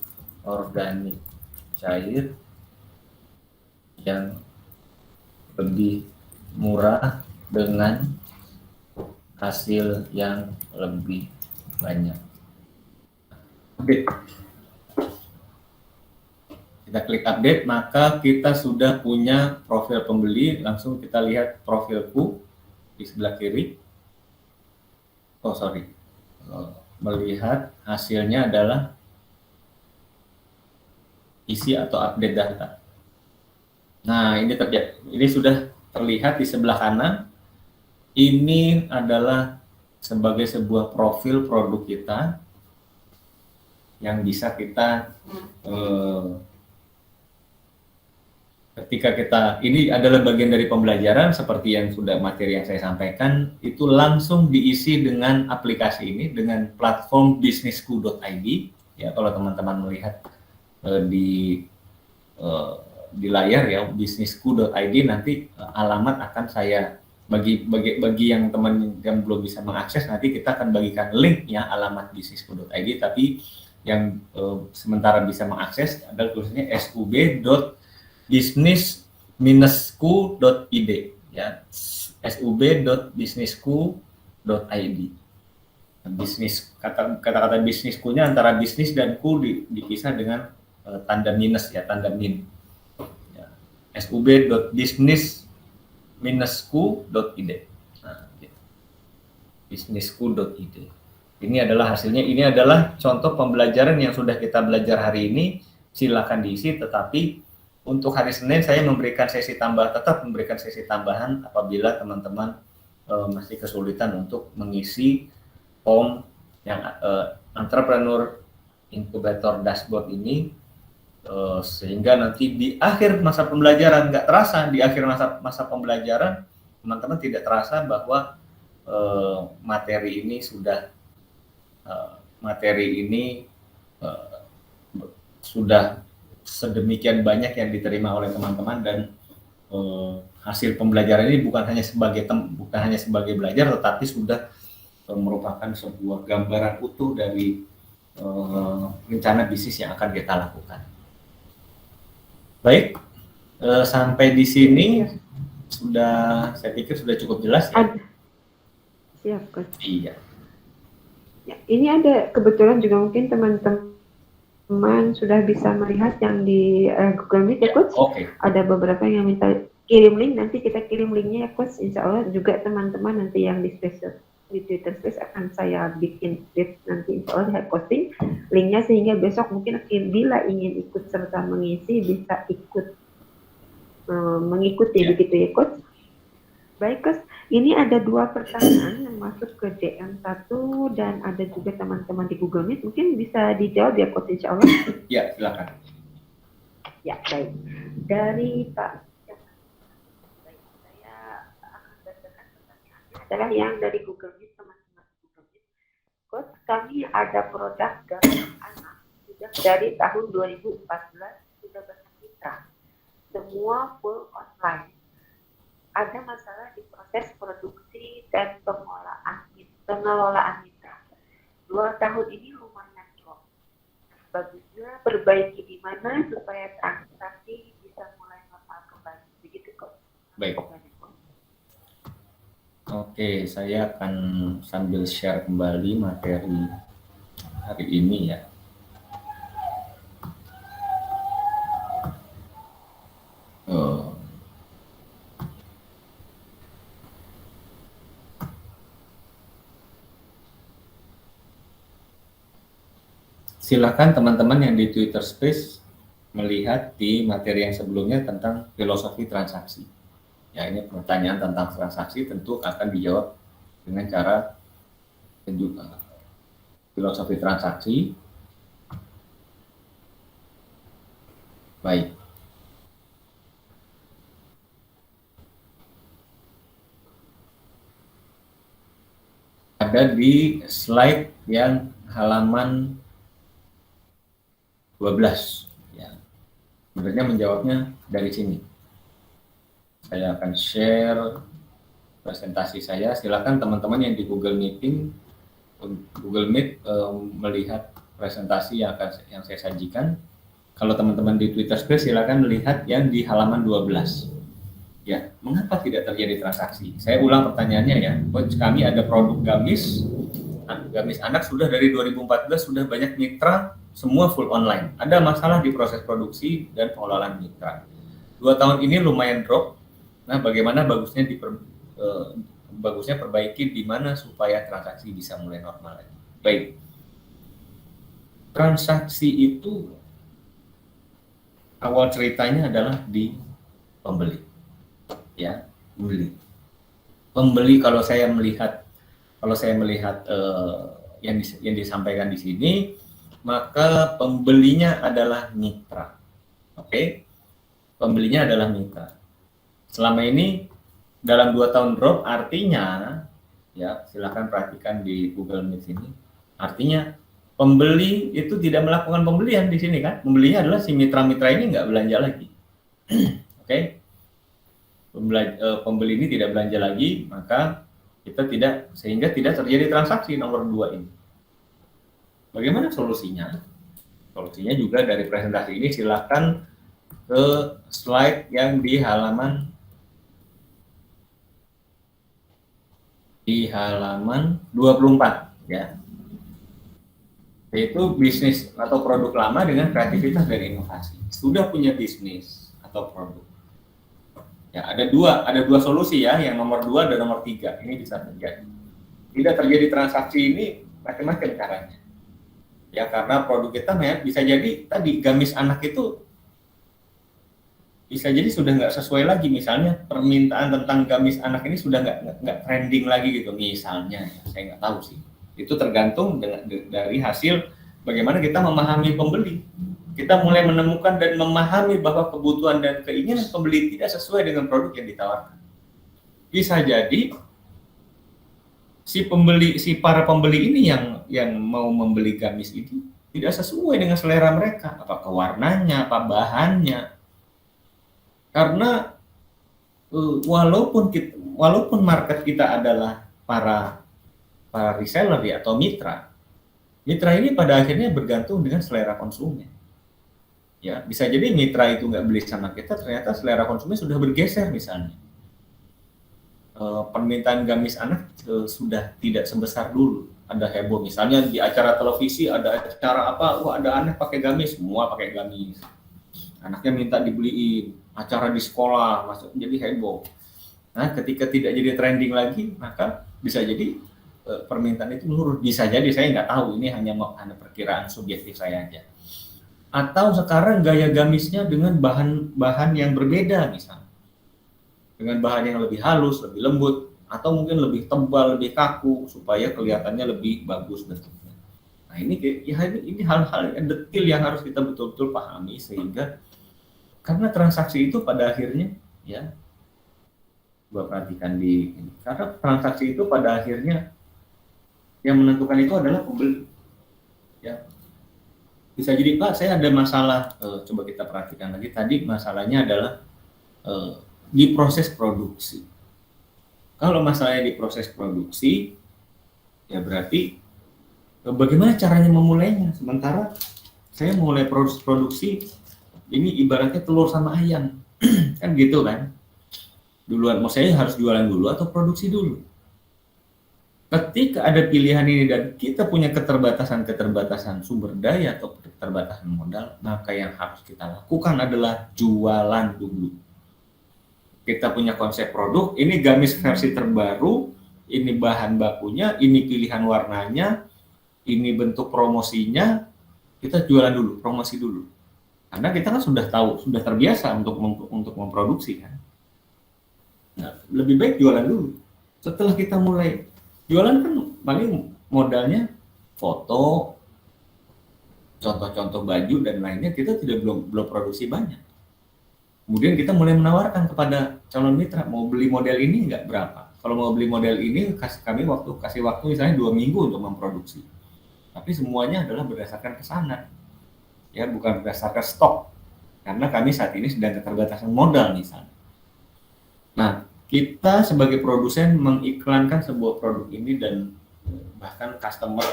organik cair yang lebih murah dengan hasil yang lebih banyak. Oke. Kita klik update, maka kita sudah punya profil pembeli. Langsung kita lihat profilku di sebelah kiri. Melihat hasilnya adalah isi atau update data. Nah, ini sudah terlihat di sebelah kanan. Ini adalah sebagai sebuah profil produk kita yang bisa kita ketika ini adalah bagian dari pembelajaran seperti yang sudah materi yang saya sampaikan, itu langsung diisi dengan aplikasi ini, dengan platform bisnisku.id. Ya, kalau teman-teman melihat di layar ya, bisnisku.id, nanti alamat akan saya bagi yang teman yang belum bisa mengakses, nanti kita akan bagikan linknya, alamat bisnisku.id, tapi yang sementara bisa mengakses adalah tulisannya sub.business-ku.id ya, sub.business-ku.id. Bisnis, kata-kata bisnisku-nya antara bisnis dan ku dipisah dengan tanda minus ya, tanda min ya, sub.business-ku.id. Nah, gitu. Businessku.id. Ini adalah hasilnya. Ini adalah contoh pembelajaran yang sudah kita belajar hari ini silakan diisi, tetapi untuk hari Senin saya tetap memberikan sesi tambahan apabila teman-teman masih kesulitan untuk mengisi form yang Entrepreneur Incubator Dashboard ini, sehingga nanti di akhir masa pembelajaran, nggak terasa di akhir masa pembelajaran teman-teman tidak terasa bahwa materi ini sudah sedemikian banyak yang diterima oleh teman-teman, dan hasil pembelajaran ini bukan hanya sebagai belajar, tetapi sudah merupakan sebuah gambaran utuh dari rencana bisnis yang akan kita lakukan. Baik, sampai di sini saya pikir sudah cukup jelas ya. Siap, Coach. Iya. Ya, ini ada kebetulan juga mungkin teman-teman sudah bisa melihat yang di Google Meet ya, Coach. Okay. Ada beberapa yang minta kirim link, nanti kita kirim linknya ya, Coach. Insya Allah juga teman-teman nanti yang di Twitter Space akan saya bikin tweet nanti, insya Allah saya posting linknya, sehingga besok mungkin bila ingin ikut serta mengisi bisa ikut mengikuti begitu ya, Coach. Baik, Coach. Ini ada 2 pertanyaan yang masuk ke DM1 dan ada juga teman-teman di Google Meet, mungkin bisa dijawab ya, Coach, insya Allah. Ya, silakan. Ya, baik. Dari Pak, saya akan bacakan pertanyaannya adalah yang dari Google Meet, teman-teman Google Meet. Coach, kami ada produk gamis anak sudah dari tahun 2014 sudah bermitra, semua full online. Ada masalah di proses produksi dan pengelolaan mitra. 2 tahun ini lumayan drop. Bagusnya perbaiki di mana supaya transaksi bisa mulai normal kembali. Begitu, Coach. Baik. Oke, saya akan sambil share kembali materi hari ini ya. Silakan teman-teman yang di Twitter Space melihat di materi yang sebelumnya tentang filosofi transaksi. Ya, ini pertanyaan tentang transaksi tentu akan dijawab dengan cara filosofi transaksi. Baik. Ada di slide yang halaman 12 ya. Sebenarnya menjawabnya dari sini. Saya akan share presentasi saya. Silakan teman-teman yang di Google Meet melihat presentasi yang saya sajikan. Kalau teman-teman di Twitter Space silakan melihat yang di halaman 12. Ya, mengapa tidak terjadi transaksi? Saya ulang pertanyaannya ya. Coach, kami ada produk gamis anak sudah dari 2014 sudah banyak mitra, semua full online. Ada masalah di proses produksi dan pengelolaan mitra. 2 tahun ini lumayan drop. Nah, bagaimana bagusnya perbaiki di mana supaya transaksi bisa mulai normal lagi. Baik. Transaksi itu awal ceritanya adalah di pembeli. Ya, pembeli kalau saya melihat yang disampaikan di sini, maka pembelinya adalah mitra. Oke? Pembelinya adalah mitra. Selama ini dalam 2 tahun drop, artinya ya, silakan perhatikan di Google Meet ini. Artinya pembeli itu tidak melakukan pembelian di sini kan? Pembelinya adalah si mitra-mitra ini nggak belanja lagi. Oke? Pembeli ini tidak belanja lagi, maka sehingga tidak terjadi transaksi nomor 2 ini. Bagaimana solusinya? Solusinya juga dari presentasi ini, silakan ke slide yang di halaman 24 ya. Yaitu bisnis atau produk lama dengan kreativitas dan inovasi. Sudah punya bisnis atau produk. Ya, ada dua solusi ya, yang nomor 2 dan nomor 3. Ini bisa terjadi. Tidak terjadi transaksi ini macam-macam caranya. Ya, karena produk kita bisa jadi tadi gamis anak itu bisa jadi sudah nggak sesuai lagi, misalnya permintaan tentang gamis anak ini sudah nggak trending lagi gitu misalnya, ya, saya nggak tahu sih, itu tergantung dari hasil bagaimana kita memahami pembeli. Kita mulai menemukan dan memahami bahwa kebutuhan dan keinginan pembeli tidak sesuai dengan produk yang ditawarkan. Bisa jadi si para pembeli ini yang mau membeli gamis ini tidak sesuai dengan selera mereka, apakah warnanya, apa bahannya. Karena walaupun market kita adalah para reseller ya, atau mitra ini pada akhirnya bergantung dengan selera konsumen. Ya, bisa jadi mitra itu nggak beli sama kita, ternyata selera konsumen sudah bergeser misalnya. Permintaan gamis anak sudah tidak sebesar dulu. Ada heboh misalnya di acara televisi, ada acara apa, wah ada anak pakai gamis, semua pakai gamis. Anaknya minta dibeliin, acara di sekolah masuk jadi heboh. Nah, ketika tidak jadi trending lagi, maka bisa jadi permintaan itu menurun. Bisa jadi, saya nggak tahu, ini hanya perkiraan subjektif saya aja. Atau sekarang gaya gamisnya dengan bahan yang berbeda misalnya. Dengan bahan yang lebih halus, lebih lembut, atau mungkin lebih tebal, lebih kaku supaya kelihatannya lebih bagus bentuknya. Nah, ini hal-hal yang detail yang harus kita betul-betul pahami, sehingga karena transaksi itu pada akhirnya ya, gua perhatikan karena transaksi itu pada akhirnya yang menentukan itu adalah pembeli. Ya. Bisa jadi, Pak, saya ada masalah, coba kita perhatikan lagi, tadi masalahnya adalah di proses produksi. Kalau masalahnya di proses produksi, ya berarti bagaimana caranya memulainya. Sementara saya mulai produksi, ini ibaratnya telur sama ayam, kan gitu kan. Duluan, mau saya harus jualan dulu atau produksi dulu. Ketika ada pilihan ini dan kita punya keterbatasan sumber daya atau keterbatasan modal, maka yang harus kita lakukan adalah jualan dulu. Kita punya konsep produk, ini gamis versi terbaru, ini bahan bakunya, ini pilihan warnanya, ini bentuk promosinya, kita jualan dulu, promosi dulu. Karena kita kan sudah tahu, sudah terbiasa untuk memproduksi kan. Nah, lebih baik jualan dulu. Setelah kita mulai jualan kan paling modalnya foto, contoh-contoh baju dan lainnya, kita belum produksi banyak. Kemudian kita mulai menawarkan kepada calon mitra, mau beli model ini nggak, berapa? Kalau mau beli model ini, kami kasih waktu misalnya 2 minggu untuk memproduksi. Tapi semuanya adalah berdasarkan pesanan, ya, bukan berdasarkan stok. Karena kami saat ini sedang keterbatasan modal misalnya. Nah, kita sebagai produsen mengiklankan sebuah produk ini dan bahkan customer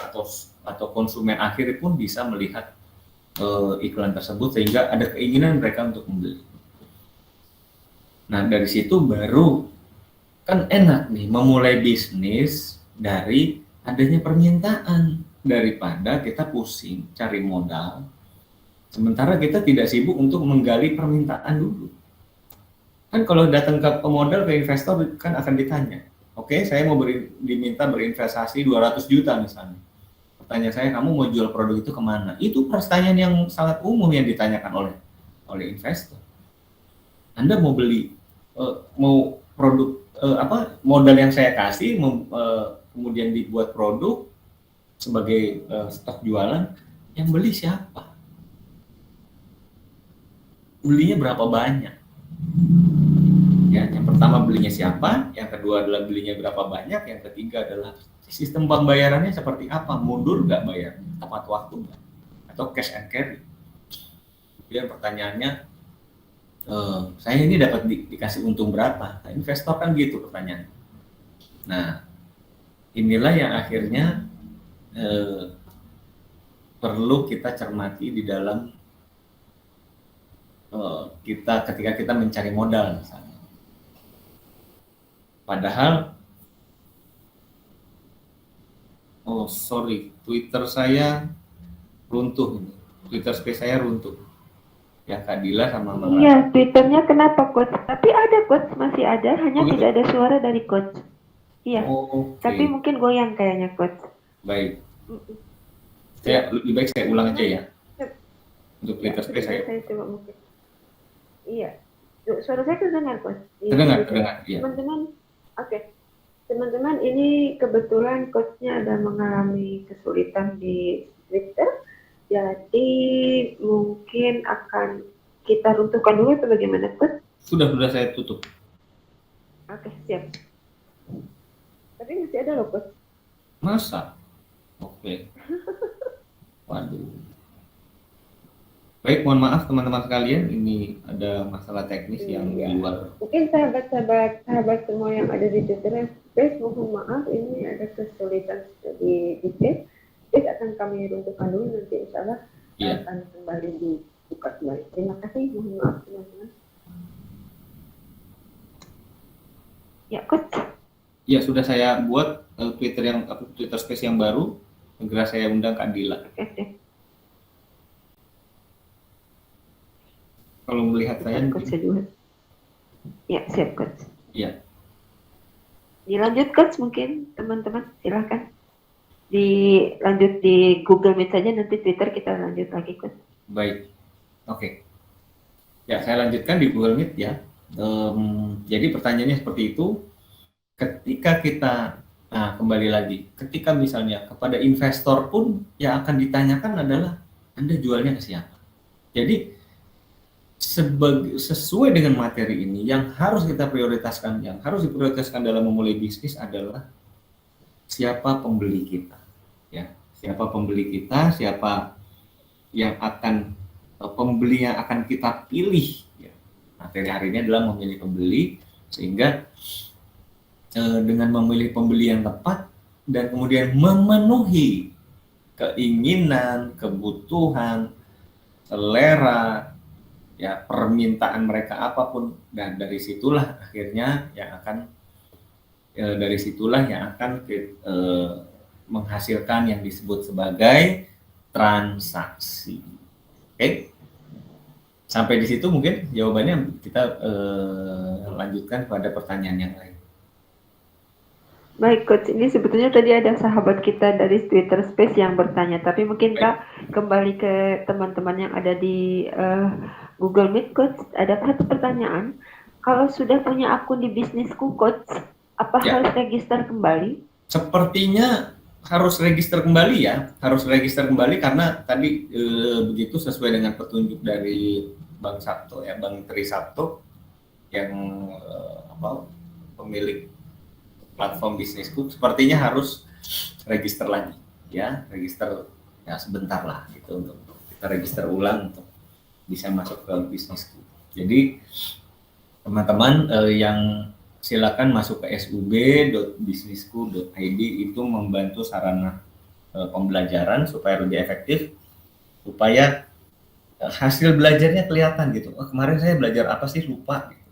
atau konsumen akhir pun bisa melihat iklan tersebut sehingga ada keinginan mereka untuk membeli. Nah, dari situ baru kan enak nih memulai bisnis dari adanya permintaan, daripada kita pusing cari modal sementara kita tidak sibuk untuk menggali permintaan dulu. Kan kalau datang ke pemodal, ke investor kan akan ditanya, oke, saya mau diminta berinvestasi 200 juta misalnya. Pertanyaan saya, kamu mau jual produk itu kemana? Itu pertanyaan yang sangat umum yang ditanyakan oleh investor. Anda mau beli mau produk modal yang saya kasih kemudian dibuat produk sebagai stok jualan, yang beli siapa? Belinya berapa banyak? Ya, yang pertama belinya siapa, yang kedua adalah belinya berapa banyak, yang ketiga adalah sistem pembayarannya seperti apa, mundur nggak bayar, tepat waktu nggak, atau cash and carry. Kemudian pertanyaannya, saya ini dapat dikasih untung berapa? Nah, investor kan gitu pertanyaan. Nah, inilah yang akhirnya perlu kita cermati di dalam ketika kita mencari modal misalnya. Padahal, Twitter saya runtuh ini. Twitter space saya runtuh. Ya, Kak Dila sama Bang. Iya, Twitternya kenapa, Coach? Tapi ada, Coach, masih ada, hanya gitu? tidak ada suara dari Coach. Iya, Okay. tapi mungkin goyang kayaknya, Coach. Baik. Saya lebih baik saya ulang aja ya. Untuk Ya, Twitter Space saya coba mungkin. Iya. Suara saya terdengar, Coach? terdengar, ya. Teman-teman, oke. Teman-teman, ini kebetulan coachnya ada mengalami kesulitan di Twitter, jadi mungkin akan kita runtuhkan dulu atau bagaimana, Coach? Sudah saya tutup. Oke, siap. Tapi masih ada loh, Coach. Masa? Oke. Waduh. Baik, mohon maaf teman-teman sekalian, ini ada masalah teknis yang di luar. Mungkin sahabat semua yang ada di Twitter Space, mohon maaf ini ada kesulitan di Space. Space akan kami runtuhkan dulu, nanti insya Allah akan kembali dibuka kembali. Terima kasih, mohon maaf teman-teman. Ya, Coach. Ya, sudah saya buat Twitter Space yang baru. Segera saya undang Kak Dila. Oke. Kalau melihat saya, Coach juga. Ya, siap, Coach. Ya. Dilanjut, Coach, mungkin teman-teman silahkan. Dilanjut di Google Meet saja, nanti Twitter kita lanjut lagi, Coach. Baik, oke. Ya, saya lanjutkan di Google Meet ya. Jadi pertanyaannya seperti itu. Ketika kita, kembali lagi, ketika misalnya kepada investor pun yang akan ditanyakan adalah Anda jualnya ke siapa. Jadi sesuai dengan materi ini yang harus kita prioritaskan, yang harus diprioritaskan dalam memulai bisnis adalah siapa pembeli kita, ya, siapa pembeli kita, siapa yang akan pembeli yang akan kita pilih. Ya. Materi hari ini adalah memilih pembeli, sehingga dengan memilih pembeli yang tepat dan kemudian memenuhi keinginan, kebutuhan, selera, ya, permintaan mereka apapun, dan dari situlah akhirnya yang akan menghasilkan yang disebut sebagai transaksi. Oke, sampai di situ mungkin jawabannya. Kita lanjutkan pada pertanyaan yang lain. Baik, Coach. Ini sebetulnya tadi ada sahabat kita dari Twitter Space yang bertanya, tapi mungkin Kak kembali ke teman-teman yang ada di Google Meet, Coach. Ada satu pertanyaan. Kalau sudah punya akun di bisnisku, Coach, apa harus register kembali? Sepertinya harus register kembali ya, harus register kembali karena tadi begitu sesuai dengan petunjuk dari Bang Sabto ya, Bang Tri Sabto yang pemilik platform bisnisku, sepertinya harus register lagi ya, register ya sebentar lah gitu, untuk kita register ulang untuk bisa masuk ke bisnisku. Jadi teman-teman yang silakan masuk ke sub.bisnisku.id, itu membantu sarana pembelajaran supaya lebih efektif, supaya hasil belajarnya kelihatan gitu. Oh, kemarin saya belajar apa sih, lupa gitu.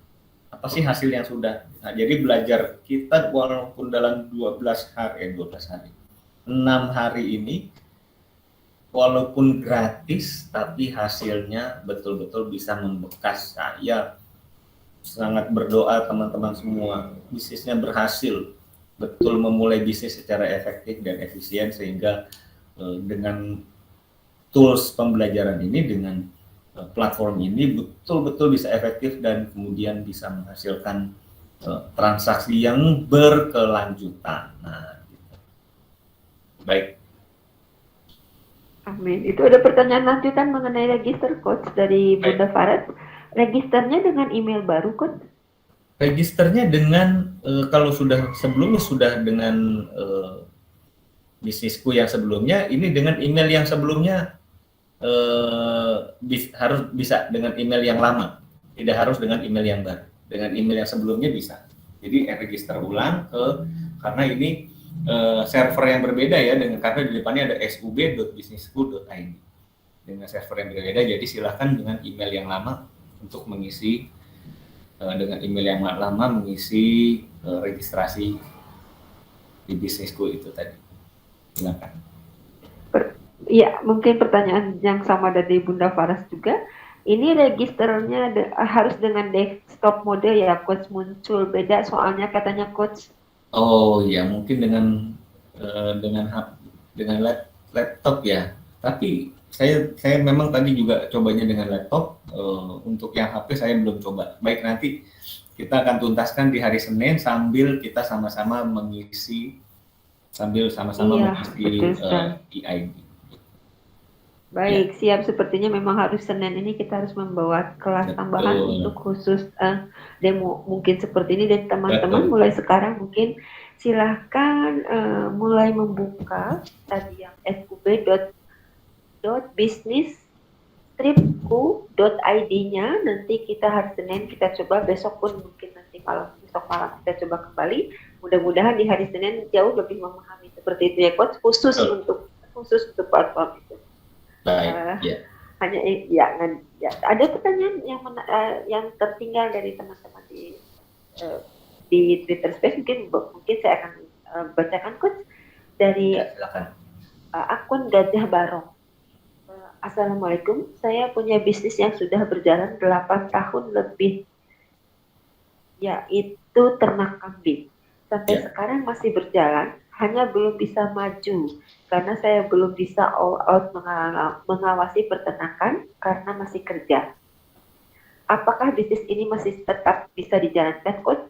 Apa sih hasil yang sudah. Nah, jadi belajar kita walaupun dalam 6 hari ini walaupun gratis, tapi hasilnya betul-betul bisa membekas. Saya sangat berdoa teman-teman semua bisnisnya berhasil, betul memulai bisnis secara efektif dan efisien, sehingga dengan tools pembelajaran ini, dengan platform ini betul-betul bisa efektif dan kemudian bisa menghasilkan transaksi yang berkelanjutan. Nah, gitu. Baik. Amin. Itu ada pertanyaan lanjutan mengenai register, Coach, dari Bunda Faras. Registernya dengan email baru, Coach? Registernya dengan kalau sebelumnya sudah dengan bisnisku yang sebelumnya, ini dengan email yang sebelumnya harus bisa dengan email yang lama, tidak harus dengan email yang baru. Dengan email yang sebelumnya bisa. Jadi register ulang karena ini server yang berbeda ya, karena di depannya ada sub.bisnisku.id dengan server yang berbeda. Jadi silahkan dengan email yang lama untuk mengisi registrasi di bisnisku itu tadi. Silakan. Ya, mungkin pertanyaan yang sama dari Bunda Faras juga. Ini registernya harus dengan desktop mode ya, Coach, muncul beda soalnya katanya, Coach. Oh ya, mungkin dengan laptop ya, tapi saya memang tadi juga cobanya dengan laptop. Untuk yang HP saya belum coba. Baik, nanti kita akan tuntaskan di hari Senin sambil kita sama-sama mengisi Betul sekali. EID. Baik, siap. Sepertinya memang harus Senin ini kita harus membawa kelas tambahan untuk khusus demo mungkin seperti ini, dan teman-teman mulai sekarang mungkin silahkan mulai membuka tadi yang skub.business-ku.id-nya. Nanti kita hari Senin kita coba, besok pun mungkin nanti besok malam kita coba kembali. Mudah-mudahan di hari Senin jauh lebih memahami seperti itu ya, Coach, khusus untuk platform itu. Hanya ada pertanyaan yang tertinggal dari teman-teman di Twitter Space, mungkin saya akan bacakan, Coach, dari akun Gajah Barong. Assalamualaikum, saya punya bisnis yang sudah berjalan 8 tahun lebih, yaitu ternak kambing. Sampai sekarang masih berjalan, hanya belum bisa maju karena saya belum bisa all out mengawasi peternakan karena masih kerja. Apakah bisnis ini masih tetap bisa dijalankan, Coach?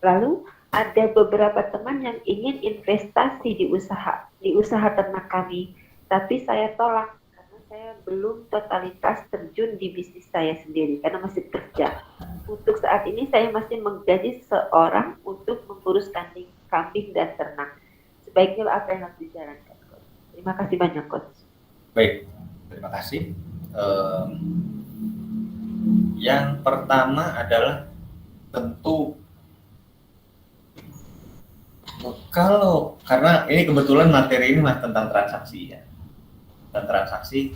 Lalu ada beberapa teman yang ingin investasi di usaha ternak kami, tapi saya tolak karena saya belum totalitas terjun di bisnis saya sendiri karena masih kerja. Untuk saat ini saya masih menjadi seorang untuk mengurus kambing dan ternak. Sebaiknya apa yang harus dijalankan, Coach? Terima kasih banyak, Coach. Baik, terima kasih. Yang pertama adalah tentu karena ini kebetulan materi ini tentang transaksi ya. Dan transaksi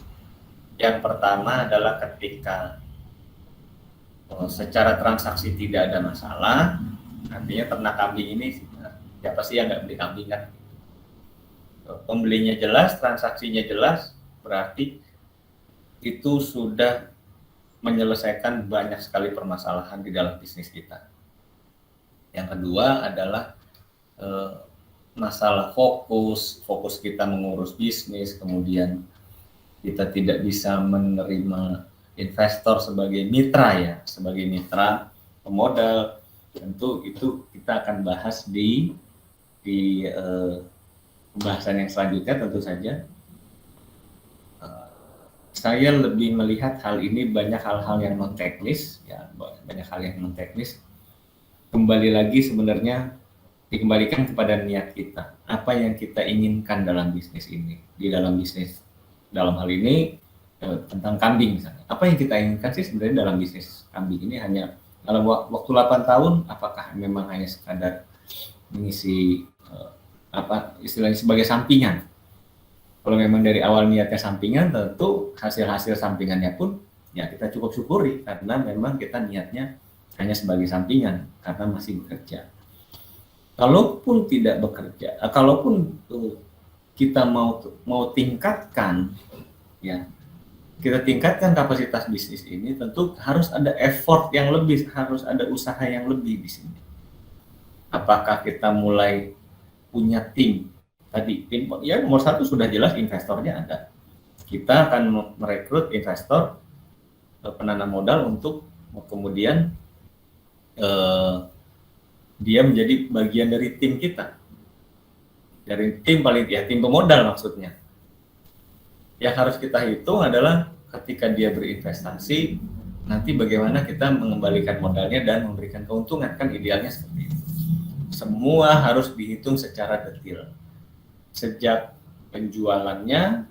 yang pertama adalah ketika secara transaksi tidak ada masalah, artinya ternak kambing ini siapa sih yang nggak beli kambing kan? Pembelinya jelas, transaksinya jelas, berarti itu sudah menyelesaikan banyak sekali permasalahan di dalam bisnis kita. Yang kedua adalah masalah fokus kita mengurus bisnis, kemudian kita tidak bisa menerima investor sebagai mitra pemodal. Tentu itu kita akan bahas di pembahasan yang selanjutnya tentu saja. Saya lebih melihat hal ini banyak hal-hal yang non teknis ya, Kembali lagi sebenarnya dikembalikan kepada niat kita. Apa yang kita inginkan dalam bisnis ini? Dalam hal ini tentang kambing misalnya. Apa yang kita inginkan sih sebenarnya dalam bisnis kambing ini? Hanya dalam waktu 8 tahun apakah memang hanya sekadar mengisi istilahnya sebagai sampingan? Kalau memang dari awal niatnya sampingan, tentu hasil-hasil sampingannya pun ya kita cukup syukuri karena memang kita niatnya hanya sebagai sampingan karena masih bekerja. Kalaupun tidak bekerja, kalaupun kita mau tingkatkan ya, kita tingkatkan kapasitas bisnis ini, tentu harus ada effort yang lebih, harus ada usaha yang lebih di sini. Apakah kita mulai punya tim? Tadi tim ya nomor 1 sudah jelas investornya ada. Kita akan merekrut investor penanam modal untuk kemudian dia menjadi bagian dari tim kita. Dari tim tim pemodal maksudnya. Yang harus kita hitung adalah ketika dia berinvestasi, nanti bagaimana kita mengembalikan modalnya dan memberikan keuntungan, kan idealnya seperti itu. Semua harus dihitung secara detail. Sejak penjualannya,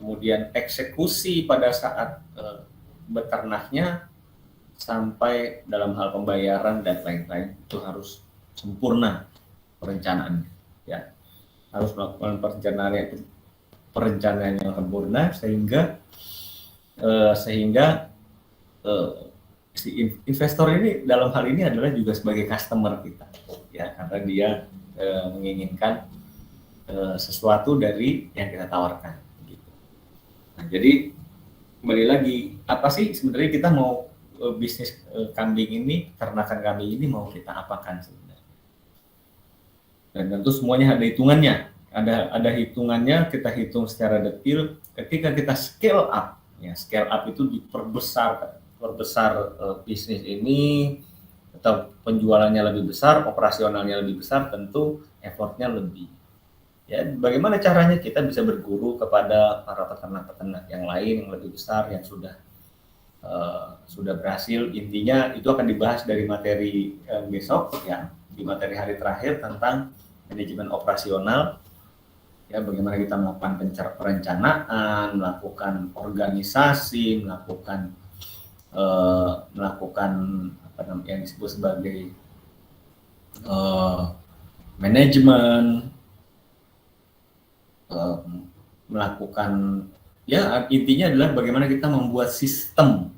kemudian eksekusi pada saat beternaknya, sampai dalam hal pembayaran dan lain-lain, itu harus sempurna perencanaannya ya, harus melakukan perencanaan yang sempurna sehingga si investor ini dalam hal ini adalah juga sebagai customer kita ya, karena dia menginginkan sesuatu dari yang kita tawarkan gitu. Nah, jadi kembali lagi, apa sih sebenarnya kita mau bisnis kambing ini, ternakan kambing ini mau kita apakan sebenarnya. Dan tentu semuanya ada hitungannya ada hitungannya, kita hitung secara detail. Ketika kita scale up, ya scale up itu diperbesar bisnis ini atau penjualannya lebih besar, operasionalnya lebih besar, tentu effortnya lebih. Ya, bagaimana caranya kita bisa berguru kepada para peternak-peternak yang lain yang lebih besar yang sudah berhasil. Intinya itu akan dibahas dari materi besok ya, di materi hari terakhir tentang manajemen operasional. Ya, bagaimana kita melakukan perencanaan, melakukan organisasi, melakukan apa namanya yang disebut sebagai manajemen, melakukan ya intinya adalah bagaimana kita membuat sistem.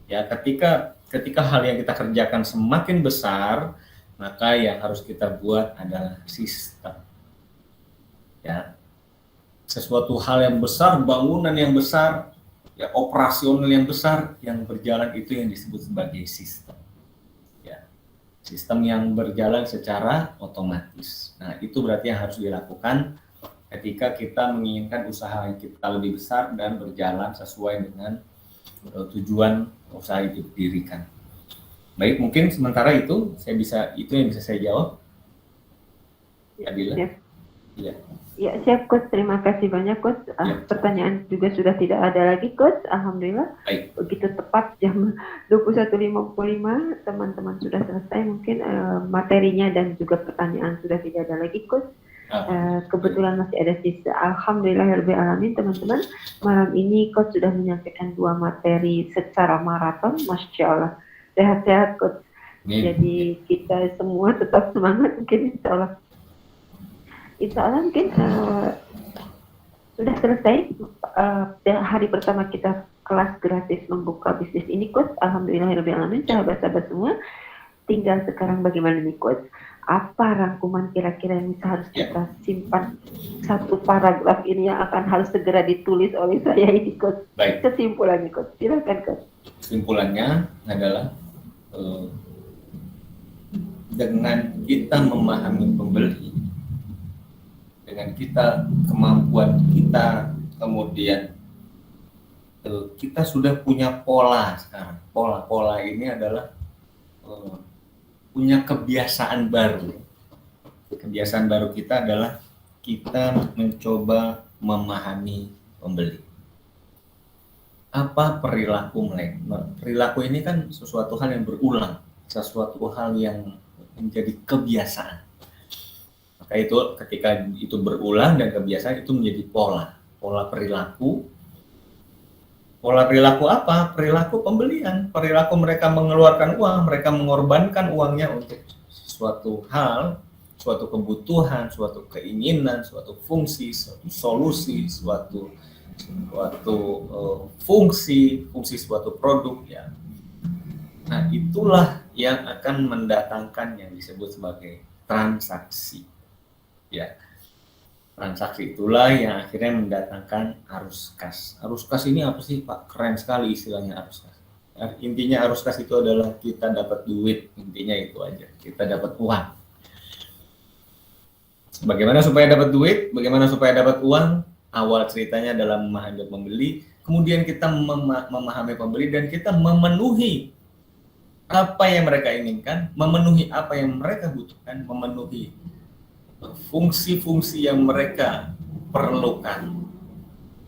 Ya, ketika hal yang kita kerjakan semakin besar, maka yang harus kita buat adalah sistem. Ya, sesuatu hal yang besar, bangunan yang besar, ya operasional yang besar yang berjalan itu yang disebut sebagai sistem. Ya, sistem yang berjalan secara otomatis. Nah, itu berarti yang harus dilakukan ketika kita menginginkan usaha kita lebih besar dan berjalan sesuai dengan tujuan usaha itu didirikan. Baik, mungkin sementara itu yang bisa saya jawab. Ya, Bila. Ya. Ya, siap Coach. Terima kasih banyak Coach. Pertanyaan juga sudah tidak ada lagi Coach. Alhamdulillah. Baik. Begitu tepat jam 21.55 teman-teman sudah selesai mungkin materinya dan juga pertanyaan sudah tidak ada lagi Coach. Kebetulan masih ada sisa. Alhamdulillahirrahmanirrahim teman-teman. Malam ini Coach sudah menyampaikan 2 materi secara maraton. Masya Allah. Sehat-sehat Coach. Jadi kita semua tetap semangat mungkin Insya Allah mungkin sudah selesai hari pertama kita kelas gratis membuka bisnis ini Coach. Alhamdulillahirrahmanirrahim sahabat-sahabat semua. Tinggal sekarang bagaimana nih Coach? Apa rangkuman kira-kira yang harus kita simpan satu paragraf ini yang akan harus segera ditulis oleh saya ini Coach? Baik. Kesimpulannya Coach, silakan Coach. Kesimpulannya adalah dengan kita memahami pembeli, dengan kita kemampuan kita, kemudian kita sudah punya pola sekarang. Pola ini adalah punya kebiasaan baru. Kebiasaan baru kita adalah kita mencoba memahami pembeli. Apa perilaku mereka? Perilaku ini kan sesuatu hal yang berulang, sesuatu hal yang menjadi kebiasaan. Maka itu ketika itu berulang dan kebiasaan itu menjadi pola perilaku. Pola perilaku apa? Perilaku pembelian. Perilaku mereka mengeluarkan uang, mereka mengorbankan uangnya untuk suatu hal, suatu kebutuhan, suatu keinginan, suatu fungsi, suatu solusi, suatu fungsi suatu produk ya. Nah, itulah yang akan mendatangkan yang disebut sebagai transaksi. Ya. Transaksi itulah yang akhirnya mendatangkan arus kas. Arus kas ini apa sih Pak? Keren sekali istilahnya arus kas. Intinya arus kas itu adalah kita dapat duit, intinya itu aja. Kita dapat uang. Bagaimana supaya dapat duit? Bagaimana supaya dapat uang? Awal ceritanya adalah memahami pembeli, kemudian kita memahami pembeli dan kita memenuhi apa yang mereka inginkan, memenuhi apa yang mereka butuhkan, memenuhi fungsi-fungsi yang mereka perlukan,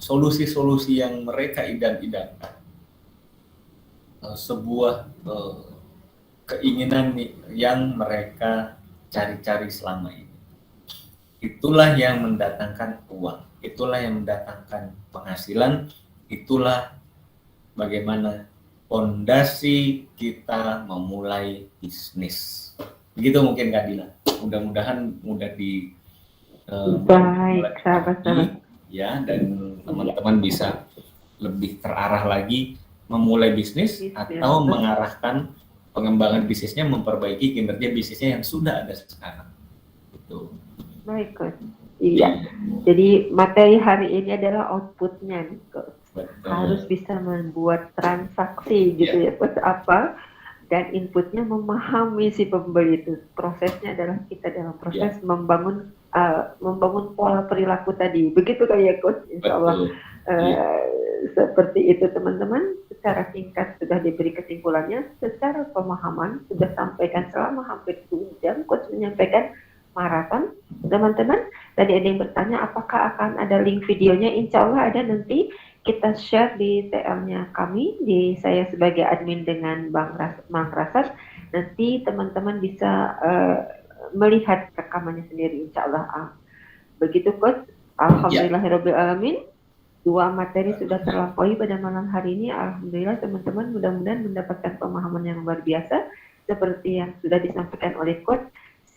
solusi-solusi yang mereka idam-idamkan, sebuah keinginan yang mereka cari-cari selama ini. Itulah yang mendatangkan uang, itulah yang mendatangkan penghasilan, itulah bagaimana fondasi kita memulai bisnis. Begitu mungkin Kak Dila. Mudah-mudahan mudah baik sahabat-sahabat ya, dan teman-teman bisa lebih terarah lagi memulai bisnis atau mengarahkan pengembangan bisnisnya, memperbaiki kinerja bisnisnya yang sudah ada sekarang. Itu. Baik Coach. Iya. Jadi materi hari ini adalah outputnya nih Coach. Harus bisa membuat transaksi gitu ya Coach. Apa? Dan inputnya memahami si pembeli itu. Prosesnya adalah kita dalam proses membangun membangun pola perilaku tadi. Begitu kayak Coach, insya Allah. Seperti itu teman-teman, secara singkat sudah diberi kesimpulannya, secara pemahaman sudah sampaikan selama hampir 2 jam, Coach menyampaikan maraton. Teman-teman, tadi ada yang bertanya apakah akan ada link videonya, insya Allah ada, nanti kita share di TL-nya kami, di saya sebagai admin dengan Bang Rasat, nanti teman-teman bisa melihat rekamannya sendiri, insya Allah. Begitu Coach, alhamdulillahirobbilalamin. 2 materi sudah terlampaui pada malam hari ini. Alhamdulillah teman-teman, mudah-mudahan mendapatkan pemahaman yang luar biasa seperti yang sudah disampaikan oleh Coach.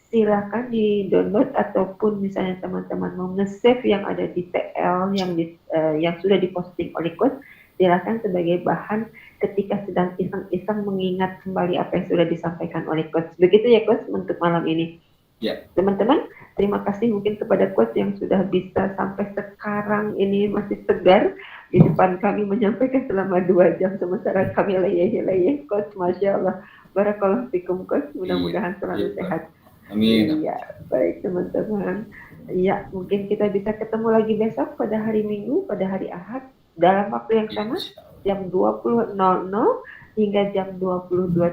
Silakan di-download ataupun misalnya teman-teman mau nge-save yang ada di TL yang sudah diposting oleh Coach, silakan sebagai bahan ketika sedang iseng-iseng mengingat kembali apa yang sudah disampaikan oleh Coach. Begitu ya Coach untuk malam ini. Teman-teman, terima kasih mungkin kepada Coach yang sudah bisa sampai sekarang ini masih segar di depan kami menyampaikan selama 2 jam sementara kami leyeh-leyeh. Coach, Masya Allah, barakallahu fikum Coach, mudah-mudahan selalu sehat. Amin. Ya, baik teman-teman. Ya, mungkin kita bisa ketemu lagi besok pada hari Minggu, pada hari Ahad, dalam waktu yang sama, jam 20.00 hingga jam 22.00.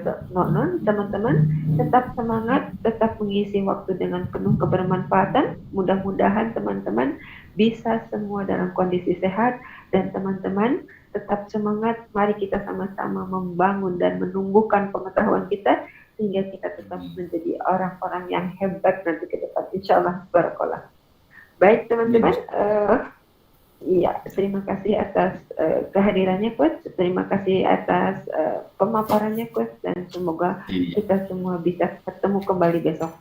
Teman-teman, tetap semangat, tetap mengisi waktu dengan penuh kebermanfaatan. Mudah-mudahan teman-teman bisa semua dalam kondisi sehat, dan teman-teman tetap semangat. Mari kita sama-sama membangun dan menumbuhkan pengetahuan kita sehingga kita tetap menjadi orang-orang yang hebat nanti ke depan, insya Allah. Barakallah. Baik teman-teman, iya, terima kasih atas kehadirannya Coach, terima kasih atas pemaparannya Coach, dan semoga kita semua bisa ketemu kembali besok.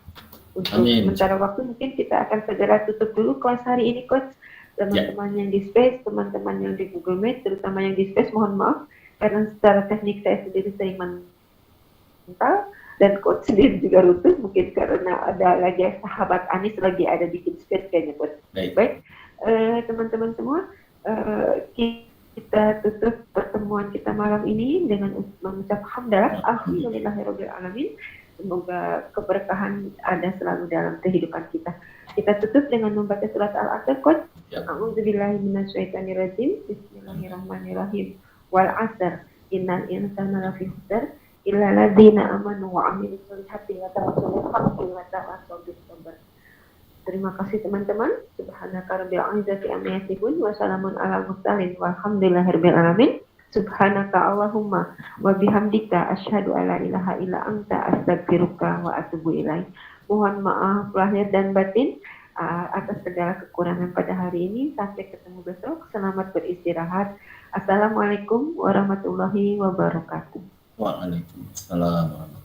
Untuk sementara waktu mungkin kita akan segera tutup dulu kelas hari ini Coach. Teman-teman yang di Space, teman-teman yang di Google Meet, terutama yang di Space, mohon maaf karena secara teknik saya sendiri sering mental, dan Coach sendiri juga rutin mungkin karena ada lagi sahabat Anis lagi ada di Space kayaknya Coach. Baik. Teman-teman semua, kita tutup pertemuan kita malam ini dengan mengucap hamdalah, alhamdulillahirobbilalamin. Semoga keberkahan ada selalu dalam kehidupan kita. Kita tutup dengan membaca surat Al-Asr Coach. A'udzubillahi minasyaitonirrajim. Bismillahirrahmanirrahim. Wal 'asr innal insana lafi khusr illa ladzina amanu wa 'amilus solihati wa tawassaw bil haqqi wa tawassaw bis sabr. Terima kasih teman-teman. Subhanaka rabbil izzati amma yasifun wa salamun alal mursalin walhamdulillahirabbil alamin. Subhanaka Allahumma wa bihamdika asyhadu alla ilaha illa anta astaghfiruka wa atubu ilaik. Mohon maaf lahir dan batin atas segala kekurangan pada hari ini. Sampai ketemu besok. Selamat beristirahat. Assalamualaikum warahmatullahi wabarakatuh. Waalaikumsalam.